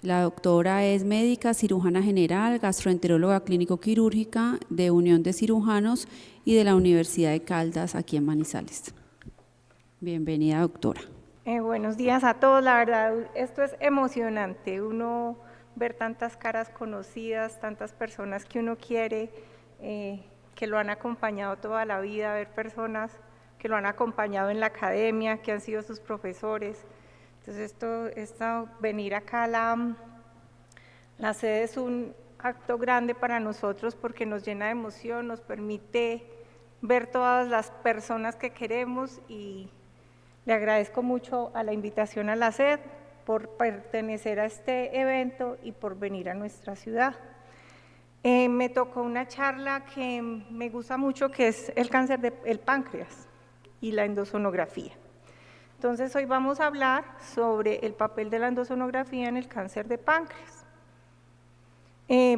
La doctora es médica, cirujana general, gastroenteróloga clínico-quirúrgica de Unión de Cirujanos y de la Universidad de Caldas, aquí en Manizales. Bienvenida, doctora. Buenos días a todos, la verdad, esto es emocionante, uno ver tantas caras conocidas, tantas personas que uno quiere, que lo han acompañado toda la vida, ver personas que lo han acompañado en la academia, que han sido sus profesores. Entonces venir acá a la sede es un acto grande para nosotros porque nos llena de emoción, nos permite ver todas las personas que queremos y le agradezco mucho a la invitación a la SED por pertenecer a este evento y por venir a nuestra ciudad. Me tocó una charla que me gusta mucho, que es el cáncer del páncreas y la endosonografía. Entonces, hoy vamos a hablar sobre el papel de la endosonografía en el cáncer de páncreas.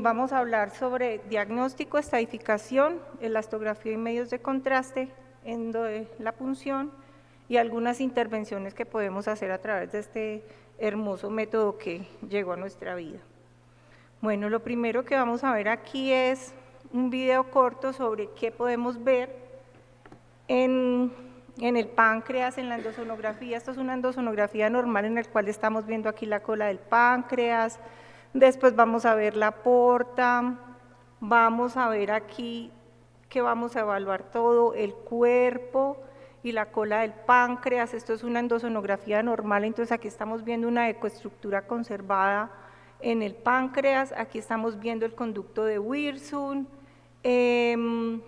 Vamos a hablar sobre diagnóstico, estadificación, elastografía y medios de contraste, la punción y algunas intervenciones que podemos hacer a través de este hermoso método que llegó a nuestra vida. Bueno, lo primero que vamos a ver aquí es un video corto sobre qué podemos ver en el páncreas, en la endosonografía. Esto es una endosonografía normal en la cual estamos viendo aquí la cola del páncreas, después vamos a ver la porta, vamos a ver aquí que vamos a evaluar todo el cuerpo y la cola del páncreas. Esto es una endosonografía normal, entonces aquí estamos viendo una ecoestructura conservada en el páncreas, aquí estamos viendo el conducto de Wirsung. ¿Qué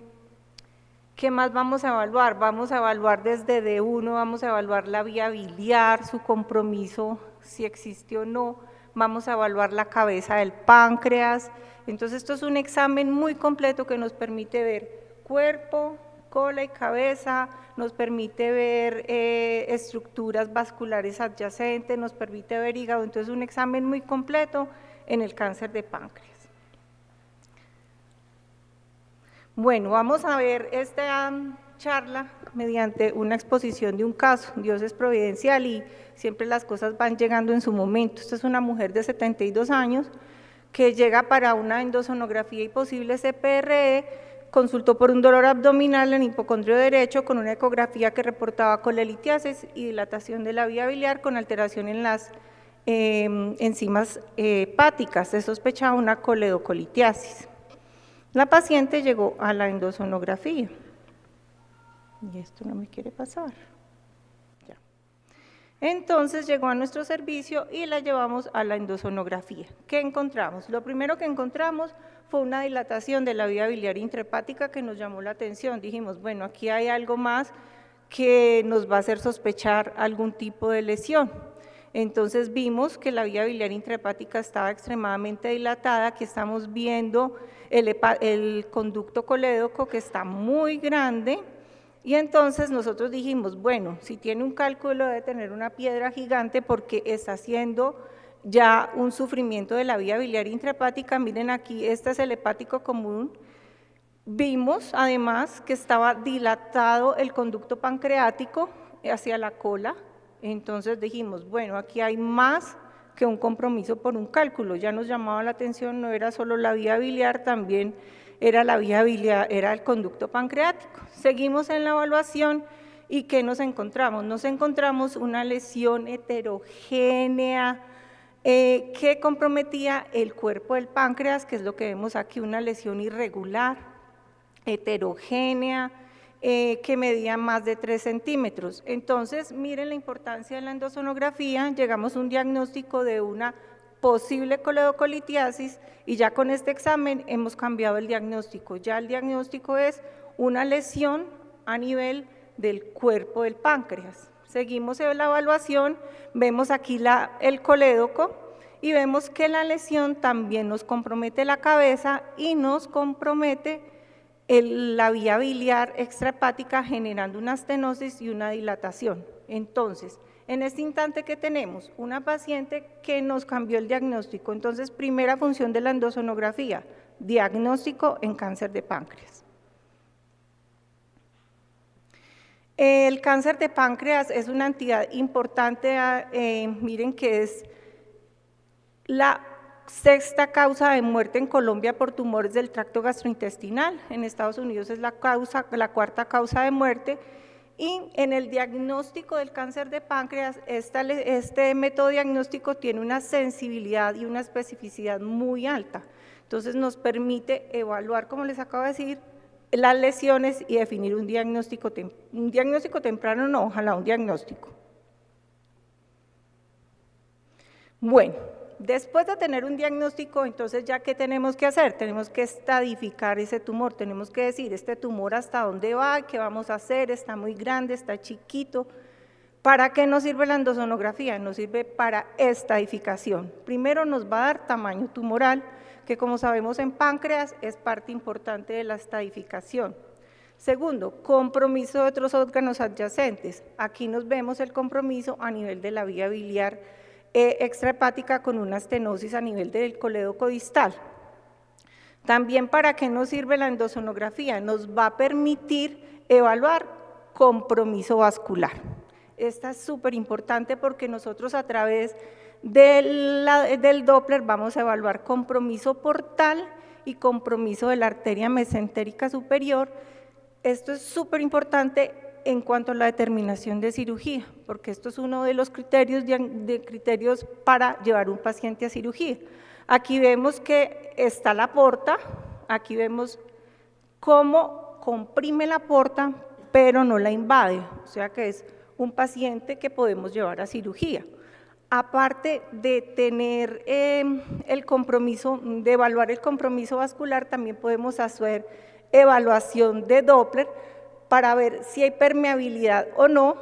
más vamos a evaluar? Vamos a evaluar desde D1, vamos a evaluar la vía biliar, su compromiso, si existe o no, vamos a evaluar la cabeza del páncreas. Entonces esto es un examen muy completo que nos permite ver cuerpo, cola y cabeza, nos permite ver estructuras vasculares adyacentes, nos permite ver hígado, entonces un examen muy completo en el cáncer de páncreas. Bueno, vamos a ver esta charla mediante una exposición de un caso. Dios es providencial y siempre las cosas van llegando en su momento. Esta es una mujer de 72 años que llega para una endosonografía y posible CPRE, consultó por un dolor abdominal en hipocondrio derecho con una ecografía que reportaba colelitiasis y dilatación de la vía biliar con alteración en las enzimas hepáticas. Se sospechaba una coledocolitiasis. La paciente llegó a la endosonografía. Y esto no me quiere pasar. Ya. Entonces llegó a nuestro servicio y la llevamos a la endosonografía. ¿Qué encontramos? Lo primero que encontramos fue una dilatación de la vía biliar intrahepática que nos llamó la atención. Dijimos, bueno, aquí hay algo más que nos va a hacer sospechar algún tipo de lesión. Entonces vimos que la vía biliar intrahepática estaba extremadamente dilatada, que estamos viendo el conducto colédoco que está muy grande, y entonces nosotros dijimos, bueno, si tiene un cálculo debe tener una piedra gigante porque está haciendo ya un sufrimiento de la vía biliar intrahepática. Miren aquí, este es el hepático común. Vimos además que estaba dilatado el conducto pancreático hacia la cola, entonces dijimos, bueno, aquí hay más que un compromiso por un cálculo. Ya nos llamaba la atención, no era solo la vía biliar, también era la vía biliar, era el conducto pancreático. Seguimos en la evaluación y ¿qué nos encontramos? Nos encontramos una lesión heterogénea que comprometía el cuerpo del páncreas, que es lo que vemos aquí, una lesión irregular, heterogénea, que medía más de 3 centímetros. Entonces, miren la importancia de la endosonografía, llegamos a un diagnóstico de una posible coledocolitiasis y ya con este examen hemos cambiado el diagnóstico. Ya el diagnóstico es una lesión a nivel del cuerpo del páncreas. Seguimos en la evaluación, vemos aquí el colédoco y vemos que la lesión también nos compromete la cabeza y nos compromete la vía biliar extrahepática, generando una estenosis y una dilatación. Entonces, en este instante que tenemos una paciente que nos cambió el diagnóstico. Entonces, primera función de la endosonografía, diagnóstico en cáncer de páncreas. El cáncer de páncreas es una entidad importante, miren que es la sexta causa de muerte en Colombia por tumores del tracto gastrointestinal. En Estados Unidos es la cuarta causa de muerte Y en el diagnóstico del cáncer de páncreas, este método diagnóstico tiene una sensibilidad y una especificidad muy alta. Entonces nos permite evaluar, como les acabo de decir, las lesiones y definir un diagnóstico temprano, no, ojalá un diagnóstico. Bueno, después de tener un diagnóstico, entonces ya ¿qué tenemos que hacer? Tenemos que estadificar ese tumor, tenemos que decir este tumor hasta dónde va, qué vamos a hacer, está muy grande, está chiquito. ¿Para qué nos sirve la endosonografía? Nos sirve para estadificación. Primero nos va a dar tamaño tumoral, que como sabemos en páncreas es parte importante de la estadificación. Segundo, compromiso de otros órganos adyacentes. Aquí nos vemos el compromiso a nivel de la vía biliar extrahepática con una estenosis a nivel del colédoco distal. También, ¿para qué nos sirve la endosonografía? Nos va a permitir evaluar compromiso vascular. Esta es súper importante porque nosotros a través del Doppler vamos a evaluar compromiso portal y compromiso de la arteria mesentérica superior. Esto es súper importante en cuanto a la determinación de cirugía, porque esto es uno de los criterios para llevar un paciente a cirugía. Aquí vemos que está la porta, aquí vemos cómo comprime la porta, pero no la invade, o sea que es un paciente que podemos llevar a cirugía. Aparte de tener el compromiso, de evaluar el compromiso vascular, también podemos hacer evaluación de Doppler para ver si hay permeabilidad o no,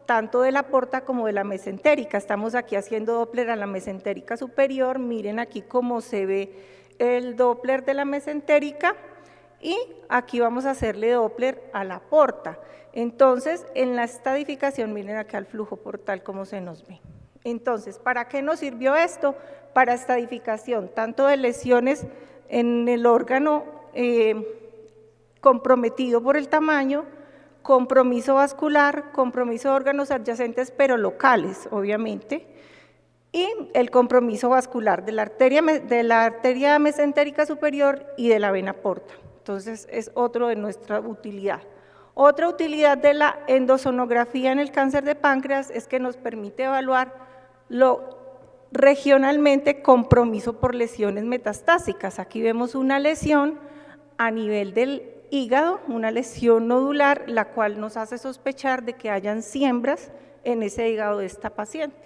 tanto de la porta como de la mesentérica. Estamos aquí haciendo Doppler a la mesentérica superior, miren aquí cómo se ve el Doppler de la mesentérica y aquí vamos a hacerle Doppler a la porta. Entonces, en la estadificación, miren acá el flujo portal cómo se nos ve. Entonces, ¿para qué nos sirvió esto? Para estadificación, tanto de lesiones en el órgano comprometido por el tamaño, compromiso vascular, compromiso de órganos adyacentes pero locales, obviamente, y el compromiso vascular de la arteria mesentérica superior y de la vena porta. Entonces, es otro de nuestra utilidad. Otra utilidad de la endosonografía en el cáncer de páncreas es que nos permite evaluar regionalmente compromiso por lesiones metastásicas. Aquí vemos una lesión a nivel del hígado, una lesión nodular, la cual nos hace sospechar de que hayan siembras en ese hígado de esta paciente.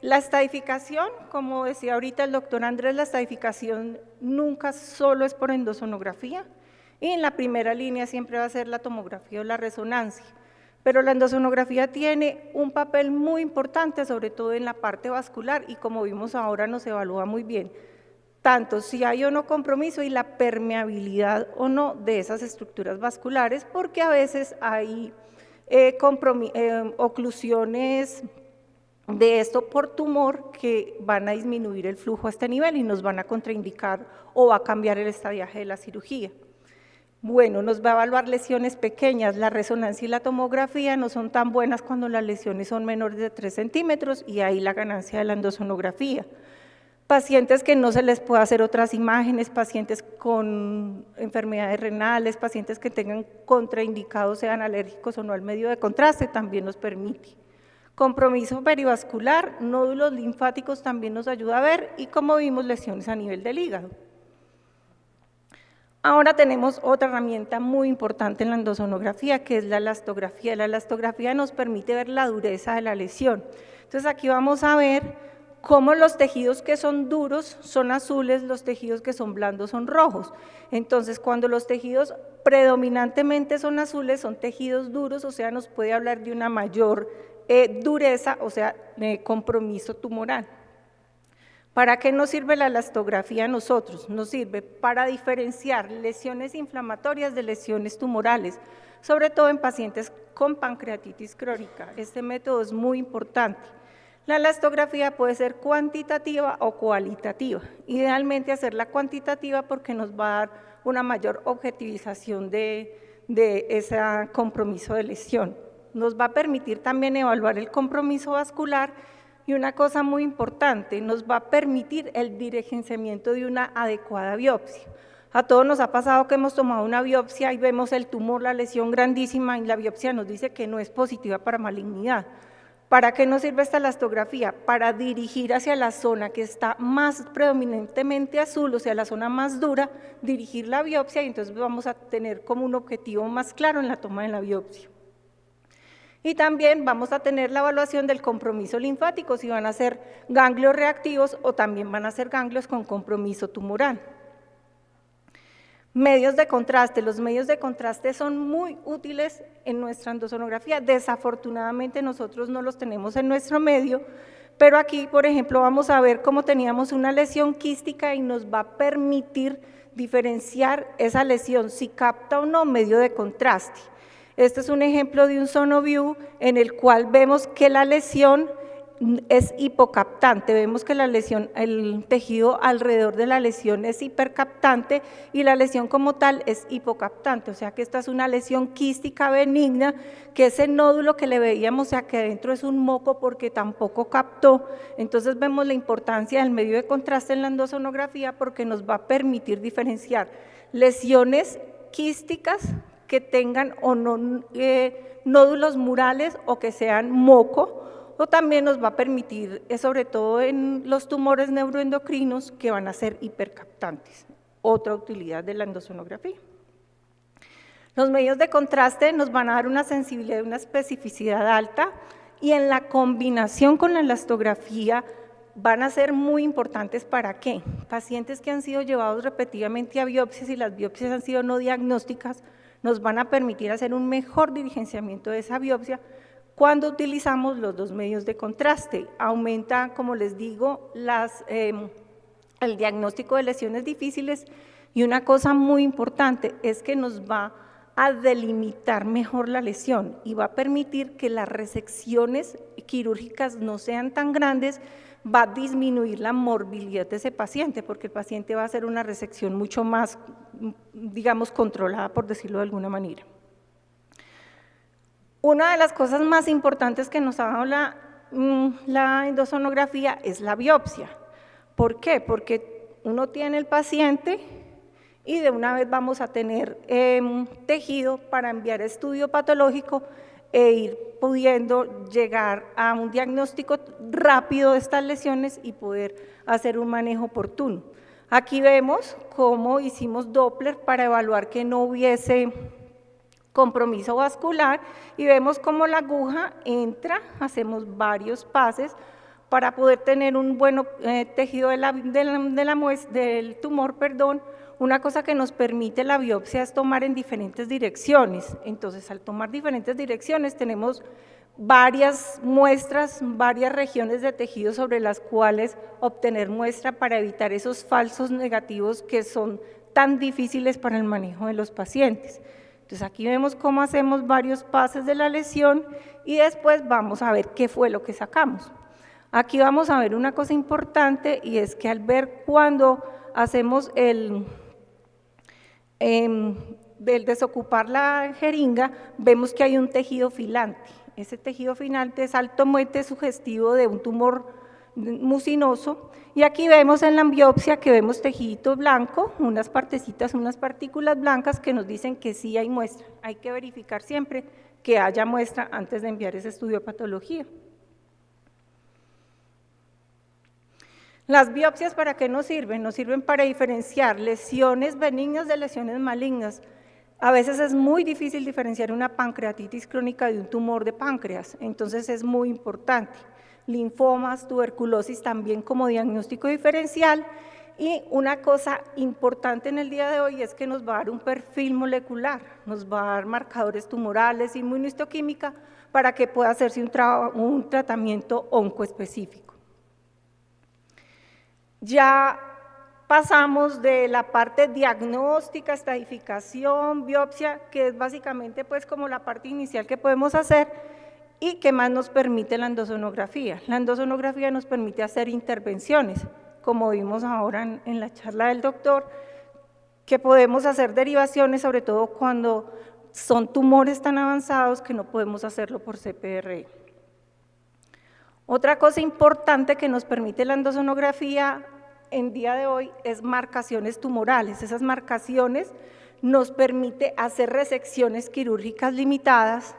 La estadificación, como decía ahorita el doctor Andrés, la estadificación nunca solo es por endosonografía, y en la primera línea siempre va a ser la tomografía o la resonancia. Pero la endosonografía tiene un papel muy importante, sobre todo en la parte vascular, y como vimos ahora nos evalúa muy bien, tanto si hay o no compromiso y la permeabilidad o no de esas estructuras vasculares, porque a veces hay oclusiones de esto por tumor que van a disminuir el flujo a este nivel y nos van a contraindicar o va a cambiar el estadiaje de la cirugía. Bueno, nos va a evaluar lesiones pequeñas, la resonancia y la tomografía no son tan buenas cuando las lesiones son menores de 3 centímetros y ahí la ganancia de la endosonografía. Pacientes que no se les puede hacer otras imágenes, pacientes con enfermedades renales, pacientes que tengan contraindicados, sean alérgicos o no al medio de contraste, también nos permite. Compromiso perivascular, nódulos linfáticos también nos ayuda a ver y como vimos lesiones a nivel del hígado. Ahora tenemos otra herramienta muy importante en la endosonografía, que es la elastografía. La elastografía nos permite ver la dureza de la lesión. Entonces aquí vamos a ver cómo los tejidos que son duros son azules, los tejidos que son blandos son rojos. Entonces cuando los tejidos predominantemente son azules, son tejidos duros, o sea, nos puede hablar de una mayor dureza, o sea, compromiso tumoral. ¿Para qué nos sirve la elastografía a nosotros? Nos sirve para diferenciar lesiones inflamatorias de lesiones tumorales, sobre todo en pacientes con pancreatitis crónica. Este método es muy importante. La elastografía puede ser cuantitativa o cualitativa. Idealmente hacerla cuantitativa porque nos va a dar una mayor objetivización de ese compromiso de lesión. Nos va a permitir también evaluar el compromiso vascular y una cosa muy importante, nos va a permitir el dirigenciamiento de una adecuada biopsia. A todos nos ha pasado que hemos tomado una biopsia y vemos el tumor, la lesión grandísima, y la biopsia nos dice que no es positiva para malignidad. ¿Para qué nos sirve esta elastografía? Para dirigir hacia la zona que está más predominantemente azul, o sea, la zona más dura, dirigir la biopsia, y entonces vamos a tener como un objetivo más claro en la toma de la biopsia. Y también vamos a tener la evaluación del compromiso linfático, si van a ser ganglios reactivos o también van a ser ganglios con compromiso tumoral. Medios de contraste. Los medios de contraste son muy útiles en nuestra endosonografía. Desafortunadamente nosotros no los tenemos en nuestro medio, pero aquí, por ejemplo, vamos a ver cómo teníamos una lesión quística y nos va a permitir diferenciar esa lesión, si capta o no medio de contraste. Este es un ejemplo de un sonoview en el cual vemos que la lesión es hipocaptante, vemos que la lesión, el tejido alrededor de la lesión es hipercaptante y la lesión como tal es hipocaptante, o sea que esta es una lesión quística benigna, que ese nódulo que le veíamos aquí adentro es un moco porque tampoco captó. Entonces vemos la importancia del medio de contraste en la endosonografía porque nos va a permitir diferenciar lesiones quísticas que tengan o no nódulos murales o que sean moco, o también nos va a permitir, sobre todo en los tumores neuroendocrinos, que van a ser hipercaptantes, otra utilidad de la endosonografía. Los medios de contraste nos van a dar una sensibilidad y una especificidad alta, y en la combinación con la elastografía van a ser muy importantes. ¿Para qué? Pacientes que han sido llevados repetidamente a biopsias y las biopsias han sido no diagnósticas, nos van a permitir hacer un mejor dirigenciamiento de esa biopsia cuando utilizamos los dos medios de contraste. Aumenta, como les digo, el diagnóstico de lesiones difíciles, y una cosa muy importante es que nos va a delimitar mejor la lesión y va a permitir que las resecciones quirúrgicas no sean tan grandes, va a disminuir la morbilidad de ese paciente, porque el paciente va a hacer una resección mucho más, digamos, controlada, por decirlo de alguna manera. Una de las cosas más importantes que nos ha dado la endosonografía es la biopsia. ¿Por qué? Porque uno tiene el paciente y de una vez vamos a tener tejido para enviar estudio patológico e ir pudiendo llegar a un diagnóstico rápido de estas lesiones y poder hacer un manejo oportuno. Aquí vemos cómo hicimos Doppler para evaluar que no hubiese compromiso vascular, y vemos cómo la aguja entra, hacemos varios pases para poder tener un buen tejido del tumor, perdón. Una cosa que nos permite la biopsia es tomar en diferentes direcciones. Entonces, al tomar diferentes direcciones tenemos varias muestras, varias regiones de tejido sobre las cuales obtener muestra para evitar esos falsos negativos que son tan difíciles para el manejo de los pacientes. Entonces aquí vemos cómo hacemos varios pases de la lesión y después vamos a ver qué fue lo que sacamos. Aquí vamos a ver una cosa importante, y es que al ver cuando hacemos el desocupar la jeringa, vemos que hay un tejido filante. Ese tejido filante es altamente sugestivo de un tumor mucinoso, y aquí vemos en la biopsia que vemos tejido blanco, unas partecitas, unas partículas blancas que nos dicen que sí hay muestra. Hay que verificar siempre que haya muestra antes de enviar ese estudio de patología. Las biopsias, ¿para qué nos sirven? Nos sirven para diferenciar lesiones benignas de lesiones malignas. A veces es muy difícil diferenciar una pancreatitis crónica de un tumor de páncreas, entonces es muy importante. Linfomas, tuberculosis también como diagnóstico diferencial, y una cosa importante en el día de hoy es que nos va a dar un perfil molecular, nos va a dar marcadores tumorales, inmunohistoquímica, para que pueda hacerse un tratamiento oncoespecífico. Ya pasamos de la parte diagnóstica, estadificación, biopsia, que es básicamente pues como la parte inicial que podemos hacer, y que más nos permite la endosonografía. La endosonografía nos permite hacer intervenciones, como vimos ahora en la charla del doctor, que podemos hacer derivaciones, sobre todo cuando son tumores tan avanzados que no podemos hacerlo por CPRE. Otra cosa importante que nos permite la endosonografía en día de hoy es marcaciones tumorales. Esas marcaciones nos permite hacer resecciones quirúrgicas limitadas,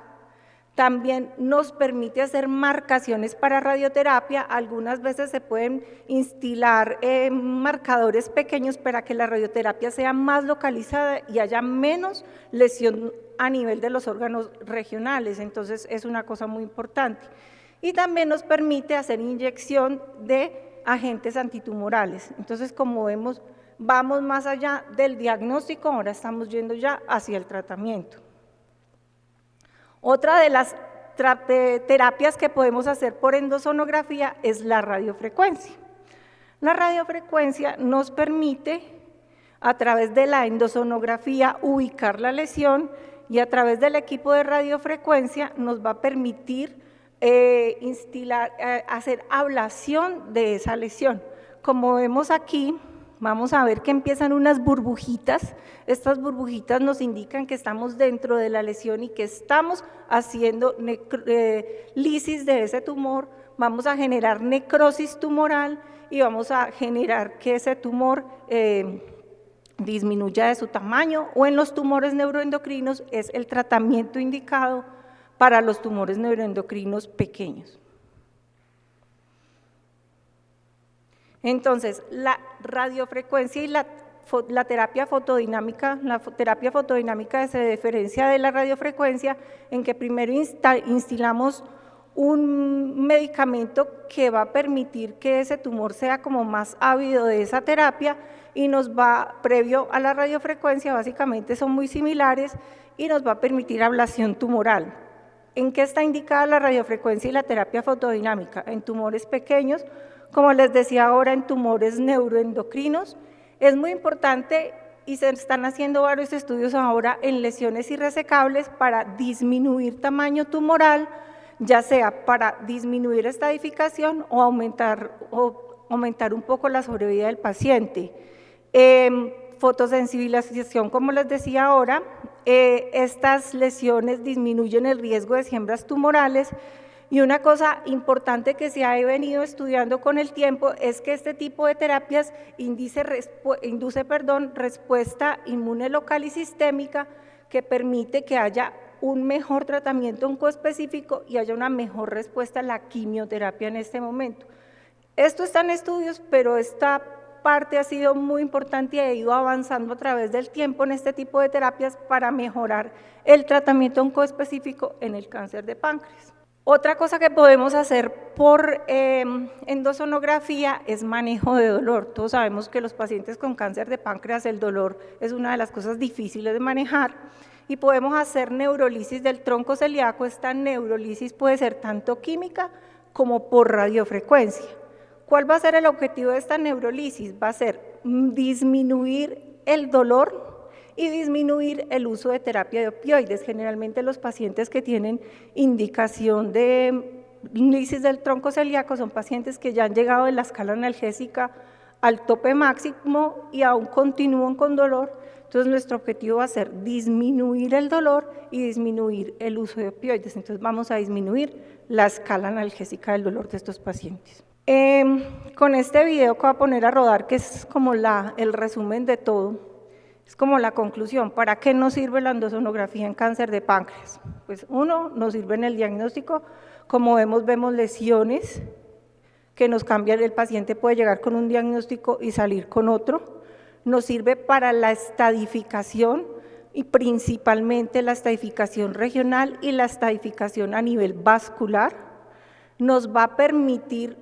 también nos permite hacer marcaciones para radioterapia. Algunas veces se pueden instilar marcadores pequeños para que la radioterapia sea más localizada y haya menos lesión a nivel de los órganos regionales, entonces es una cosa muy importante. Y también nos permite hacer inyección de agentes antitumorales. Entonces, como vemos, vamos más allá del diagnóstico, ahora estamos yendo ya hacia el tratamiento. Otra de las terapias que podemos hacer por endosonografía es la radiofrecuencia. La radiofrecuencia nos permite, a través de la endosonografía, ubicar la lesión y a través del equipo de radiofrecuencia nos va a permitir hacer ablación de esa lesión. Como vemos aquí, vamos a ver que empiezan unas burbujitas. Estas burbujitas nos indican que estamos dentro de la lesión y que estamos haciendo lisis de ese tumor. Vamos a generar necrosis tumoral y vamos a generar que ese tumor disminuya de su tamaño, o en los tumores neuroendocrinos es el tratamiento indicado para los tumores neuroendocrinos pequeños. Entonces, la radiofrecuencia y la terapia fotodinámica, se diferencia de la radiofrecuencia en que primero instilamos un medicamento que va a permitir que ese tumor sea como más ávido de esa terapia y nos va, previo a la radiofrecuencia, básicamente son muy similares y nos va a permitir ablación tumoral. ¿En qué está indicada la radiofrecuencia y la terapia fotodinámica? En tumores pequeños, como les decía ahora, en tumores neuroendocrinos. Es muy importante y se están haciendo varios estudios ahora en lesiones irresecables para disminuir tamaño tumoral, ya sea para disminuir estadificación o aumentar un poco la sobrevida del paciente. Fotosensibilización, como les decía ahora, estas lesiones disminuyen el riesgo de siembras tumorales. Y una cosa importante que se ha venido estudiando con el tiempo es que este tipo de terapias induce respuesta inmune local y sistémica que permite que haya un mejor tratamiento oncoespecífico y haya una mejor respuesta a la quimioterapia en este momento. Esto está en estudios, pero esta parte ha sido muy importante y ha ido avanzando a través del tiempo en este tipo de terapias para mejorar el tratamiento oncoespecífico en el cáncer de páncreas. Otra cosa que podemos hacer por endosonografía es manejo de dolor. Todos sabemos que los pacientes con cáncer de páncreas, el dolor es una de las cosas difíciles de manejar y podemos hacer neurolisis del tronco celíaco. Esta neurolisis puede ser tanto química como por radiofrecuencia. ¿Cuál va a ser el objetivo de esta neurolisis? Va a ser disminuir el dolor y disminuir el uso de terapia de opioides. Generalmente los pacientes que tienen indicación de lisis del tronco celíaco son pacientes que ya han llegado en la escala analgésica al tope máximo y aún continúan con dolor. Entonces nuestro objetivo va a ser disminuir el dolor y disminuir el uso de opioides. Entonces vamos a disminuir la escala analgésica del dolor de estos pacientes. Con este video que voy a poner a rodar, que es como el resumen de todo, es como la conclusión. ¿Para qué nos sirve la endosonografía en cáncer de páncreas? Pues uno, nos sirve en el diagnóstico. Como vemos lesiones que nos cambian, el paciente puede llegar con un diagnóstico y salir con otro. Nos sirve para la estadificación y principalmente la estadificación regional y la estadificación a nivel vascular. Nos va a permitir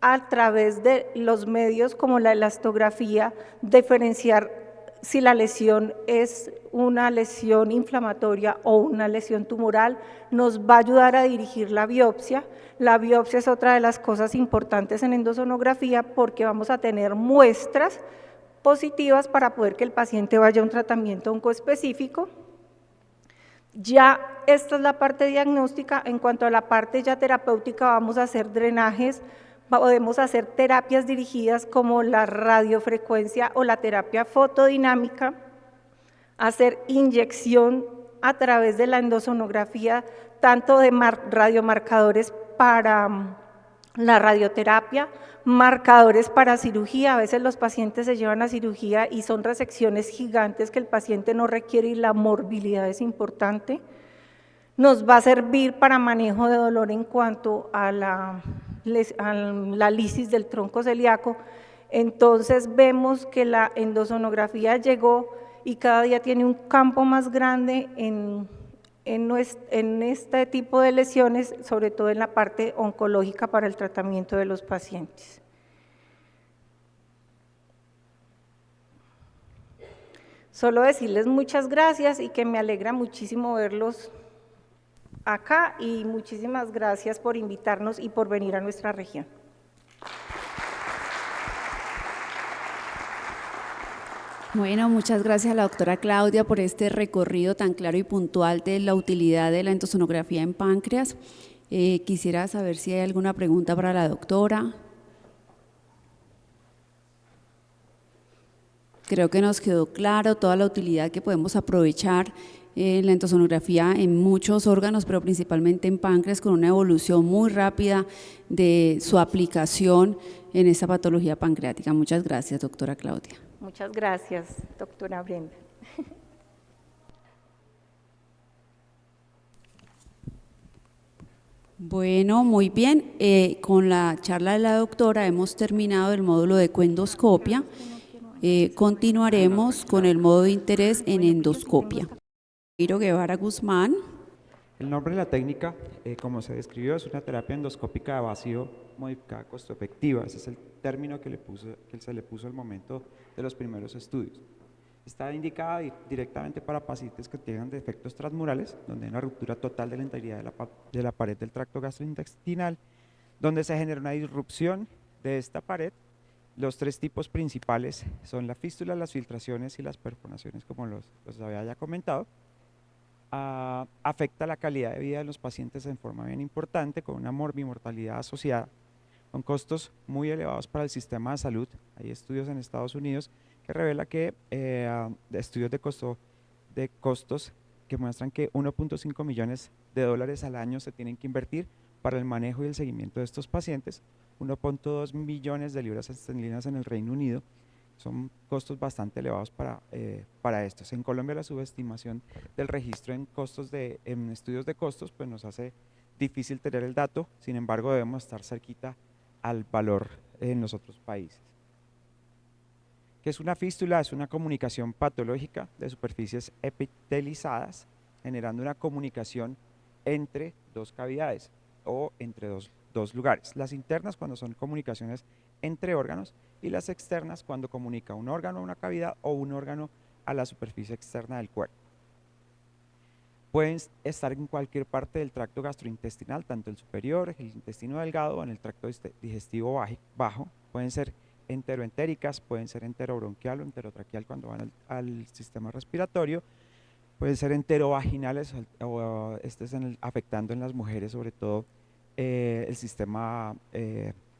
a través de los medios como la elastografía diferenciar si la lesión es una lesión inflamatoria o una lesión tumoral. Nos va a ayudar a dirigir la biopsia. La biopsia es otra de las cosas importantes en endosonografía porque vamos a tener muestras positivas para poder que el paciente vaya a un tratamiento oncoespecífico. Ya esta es la parte diagnóstica. En cuanto a la parte ya terapéutica, vamos a hacer drenajes, podemos hacer terapias dirigidas como la radiofrecuencia o la terapia fotodinámica, hacer inyección a través de la endosonografía, tanto de radiomarcadores para la radioterapia marcadores para cirugía. A veces los pacientes se llevan a cirugía y son resecciones gigantes que el paciente no requiere y la morbilidad es importante. Nos va a servir para manejo de dolor en cuanto a la lisis del tronco celíaco. Entonces vemos que la endosonografía llegó y cada día tiene un campo más grande en este tipo de lesiones, sobre todo en la parte oncológica para el tratamiento de los pacientes. Solo decirles muchas gracias y que me alegra muchísimo verlos acá y muchísimas gracias por invitarnos y por venir a nuestra región. Bueno, muchas gracias a la doctora Claudia por este recorrido tan claro y puntual de la utilidad de la endosonografía en páncreas. Quisiera saber si hay alguna pregunta para la doctora. Creo que nos quedó claro toda la utilidad que podemos aprovechar en la endosonografía en muchos órganos, pero principalmente en páncreas, con una evolución muy rápida de su aplicación en esta patología pancreática. Muchas gracias, doctora Claudia. Muchas gracias, doctora Brenda. Bueno, muy bien. Con la charla de la doctora hemos terminado el módulo de coendoscopia. Continuaremos con el módulo de interés en endoscopia. Jairo Guevara Guzmán. El nombre de la técnica, como se describió, es una terapia endoscópica de vacío modificada costo-efectiva. Ese es el término que se le puso al momento de los primeros estudios. Está indicada directamente para pacientes que tengan defectos transmurales, donde hay una ruptura total de la integridad de la pared del tracto gastrointestinal, donde se genera una disrupción de esta pared. Los tres tipos principales son la fístula, las filtraciones y las perforaciones, como los había ya comentado. Afecta la calidad de vida de los pacientes en forma bien importante, con una morbimortalidad asociada, con costos muy elevados para el sistema de salud. Hay estudios en Estados Unidos que revelan que estudios de costos que muestran que 1.5 millones de dólares al año se tienen que invertir para el manejo y el seguimiento de estos pacientes, 1.2 millones de libras esterlinas en el Reino Unido. Son costos bastante elevados para estos. En Colombia la subestimación del registro en estudios de costos pues nos hace difícil tener el dato, sin embargo debemos estar cerquita al valor en los otros países. ¿Qué es una fístula? Es una comunicación patológica de superficies epitelizadas, generando una comunicación entre dos cavidades o entre dos lugares. Las internas cuando son comunicaciones entre órganos y las externas cuando comunica un órgano a una cavidad o un órgano a la superficie externa del cuerpo. Pueden estar en cualquier parte del tracto gastrointestinal, tanto el superior, el intestino delgado o en el tracto digestivo bajo. Pueden ser enteroentéricas, pueden ser enterobronquial o enterotraqueal cuando van al sistema respiratorio. Pueden ser enterovaginales o afectando en las mujeres sobre todo el sistema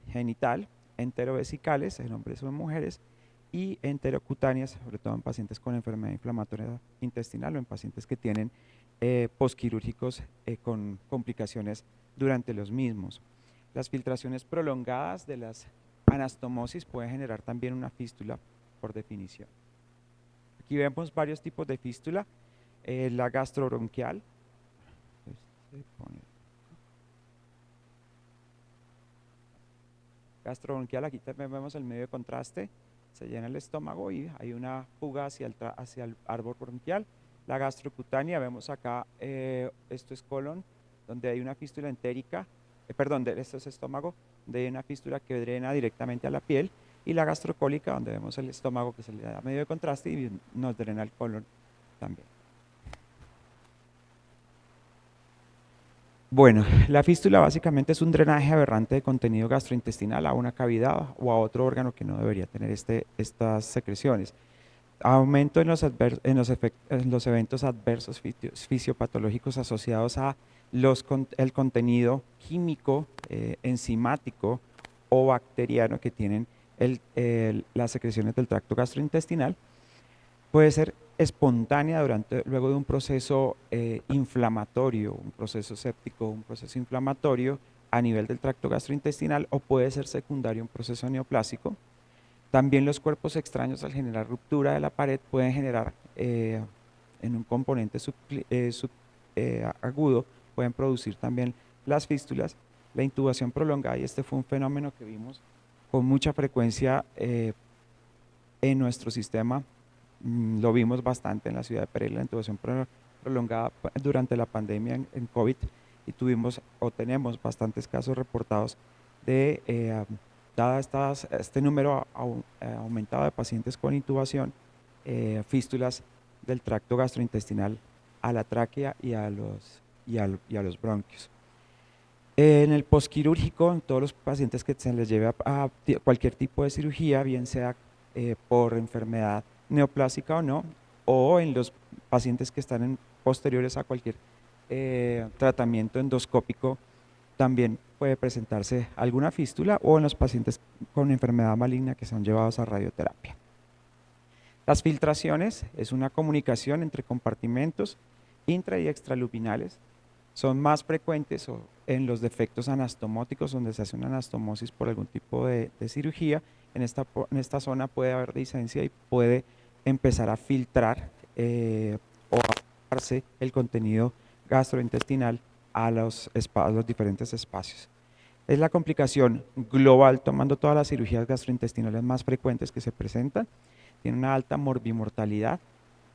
genital, enterovesicales en hombres o en mujeres y enterocutáneas, sobre todo en pacientes con enfermedad inflamatoria intestinal o en pacientes que tienen posquirúrgicos con complicaciones durante los mismos. Las filtraciones prolongadas de las anastomosis pueden generar también una fístula por definición. Aquí vemos varios tipos de fístula, la gastrobronquial, aquí también vemos el medio de contraste, se llena el estómago y hay una fuga hacia el árbol bronquial. La gastrocutánea, vemos acá, esto es colon, donde hay una fístula entérica, esto es estómago, donde hay una fístula que drena directamente a la piel, y la gastrocólica, donde vemos el estómago que se le da medio de contraste y nos drena el colon también. Bueno, la fístula básicamente es un drenaje aberrante de contenido gastrointestinal a una cavidad o a otro órgano que no debería tener estas secreciones. Aumento en los eventos adversos fisiopatológicos asociados a el contenido químico, enzimático o bacteriano que tienen las secreciones del tracto gastrointestinal. Puede ser espontánea luego de un proceso inflamatorio, un proceso séptico, un proceso inflamatorio a nivel del tracto gastrointestinal o puede ser secundario a un proceso neoplásico. También los cuerpos extraños, al generar ruptura de la pared, pueden generar en un componente agudo, pueden producir también las fístulas. La intubación prolongada, y este fue un fenómeno que vimos con mucha frecuencia en nuestro sistema, lo vimos bastante en la ciudad de Pereira, la intubación prolongada durante la pandemia en COVID, y tuvimos o tenemos bastantes casos reportados de, dada este número aumentado de pacientes con intubación, fístulas del tracto gastrointestinal a la tráquea y a los bronquios. En el posquirúrgico, en todos los pacientes que se les lleve a cualquier tipo de cirugía, bien sea por enfermedad neoplásica o no, o en los pacientes que están posteriores a cualquier tratamiento endoscópico, también puede presentarse alguna fístula, o en los pacientes con enfermedad maligna que son llevados a radioterapia. Las filtraciones es una comunicación entre compartimentos intra y extraluminales. Son más frecuentes en los defectos anastomóticos, donde se hace una anastomosis por algún tipo de cirugía. En esta zona puede haber discencia y puede empezar a filtrar o a aportarse el contenido gastrointestinal a los diferentes espacios. Es la complicación global, tomando todas las cirugías gastrointestinales más frecuentes que se presentan. Tiene una alta morbimortalidad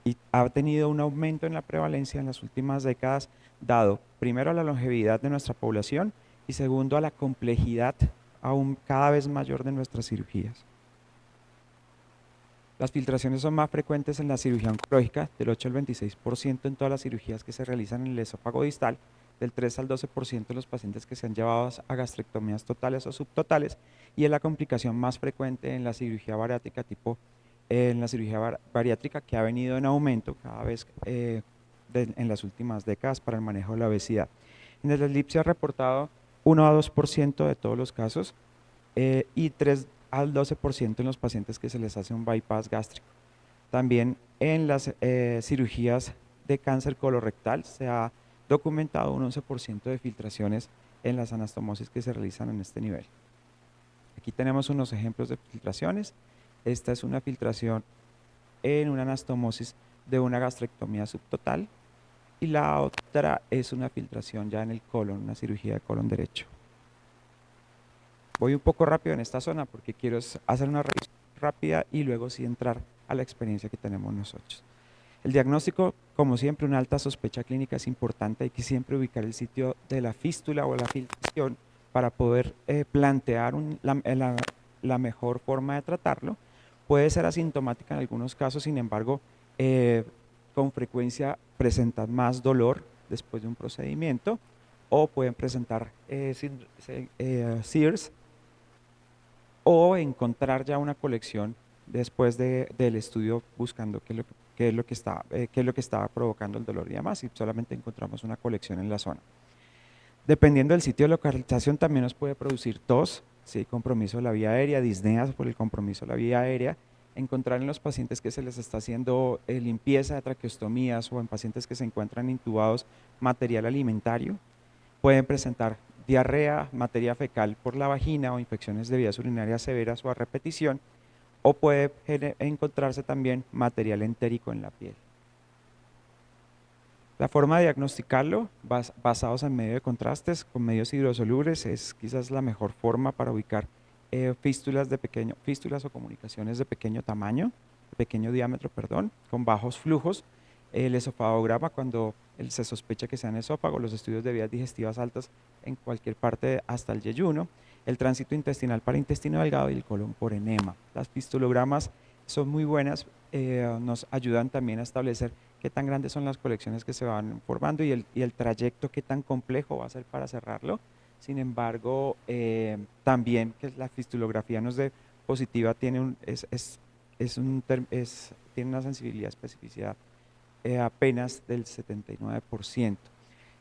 y ha tenido un aumento en la prevalencia en las últimas décadas, dado primero a la longevidad de nuestra población y segundo a la complejidad aún cada vez mayor de nuestras cirugías. Las filtraciones son más frecuentes en la cirugía oncológica, del 8 al 26% en todas las cirugías que se realizan en el esófago distal, del 3 al 12% en los pacientes que se han llevado a gastrectomías totales o subtotales, y es la complicación más frecuente en la cirugía bariátrica que ha venido en aumento cada vez en las últimas décadas para el manejo de la obesidad. En el SLIP se ha reportado 1 a 2% de todos los casos y 3 al 12% en los pacientes que se les hace un bypass gástrico. También en las cirugías de cáncer colorectal se ha documentado un 11% de filtraciones en las anastomosis que se realizan en este nivel. Aquí tenemos unos ejemplos de filtraciones. Esta es una filtración en una anastomosis de una gastrectomía subtotal y la otra es una filtración ya en el colon, una cirugía de colon derecho. Voy un poco rápido en esta zona porque quiero hacer una revisión rápida y luego sí entrar a la experiencia que tenemos nosotros. El diagnóstico, como siempre, una alta sospecha clínica es importante. Hay que siempre ubicar el sitio de la fístula o la filtración para poder plantear la mejor forma de tratarlo. Puede ser asintomática en algunos casos, sin embargo, con frecuencia presentan más dolor después de un procedimiento o pueden presentar SIRS o encontrar ya una colección después del estudio buscando qué es lo que estaba provocando el dolor y demás, y solamente encontramos una colección en la zona. Dependiendo del sitio de localización también nos puede producir tos, si hay compromiso de la vía aérea, disneas por el compromiso de la vía aérea, encontrar en los pacientes que se les está haciendo limpieza de traqueostomías o en pacientes que se encuentran intubados material alimentario, pueden presentar diarrea, materia fecal por la vagina o infecciones de vías urinarias severas o a repetición, o puede encontrarse también material entérico en la piel. La forma de diagnosticarlo, basados en medio de contrastes con medios hidrosolubles, es quizás la mejor forma para ubicar fístulas o comunicaciones de pequeño tamaño, de pequeño diámetro, perdón, con bajos flujos. El esofagograma, cuando se sospecha que sean esófago, los estudios de vías digestivas altas en cualquier parte hasta el yeyuno, el tránsito intestinal para intestino delgado y el colon por enema. Las fistulogramas son muy buenas, nos ayudan también a establecer qué tan grandes son las colecciones que se van formando y el trayecto qué tan complejo va a ser para cerrarlo. Sin embargo, también que la fistulografía nos dé positiva tiene una sensibilidad, especificidad apenas del 79%.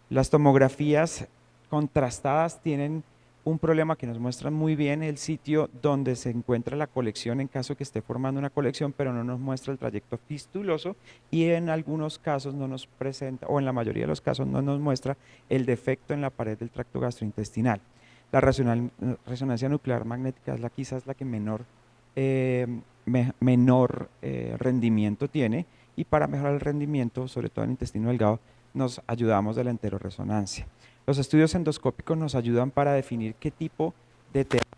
Las tomografías contrastadas tienen un problema que nos muestra muy bien el sitio donde se encuentra la colección en caso que esté formando una colección, pero no nos muestra el trayecto fistuloso y en algunos casos no nos presenta, o en la mayoría de los casos no nos muestra el defecto en la pared del tracto gastrointestinal. La resonancia nuclear magnética es quizás la que menor rendimiento tiene, y para mejorar el rendimiento, sobre todo en intestino delgado, nos ayudamos de la enteroresonancia. Los estudios endoscópicos nos ayudan para definir qué tipo de terapia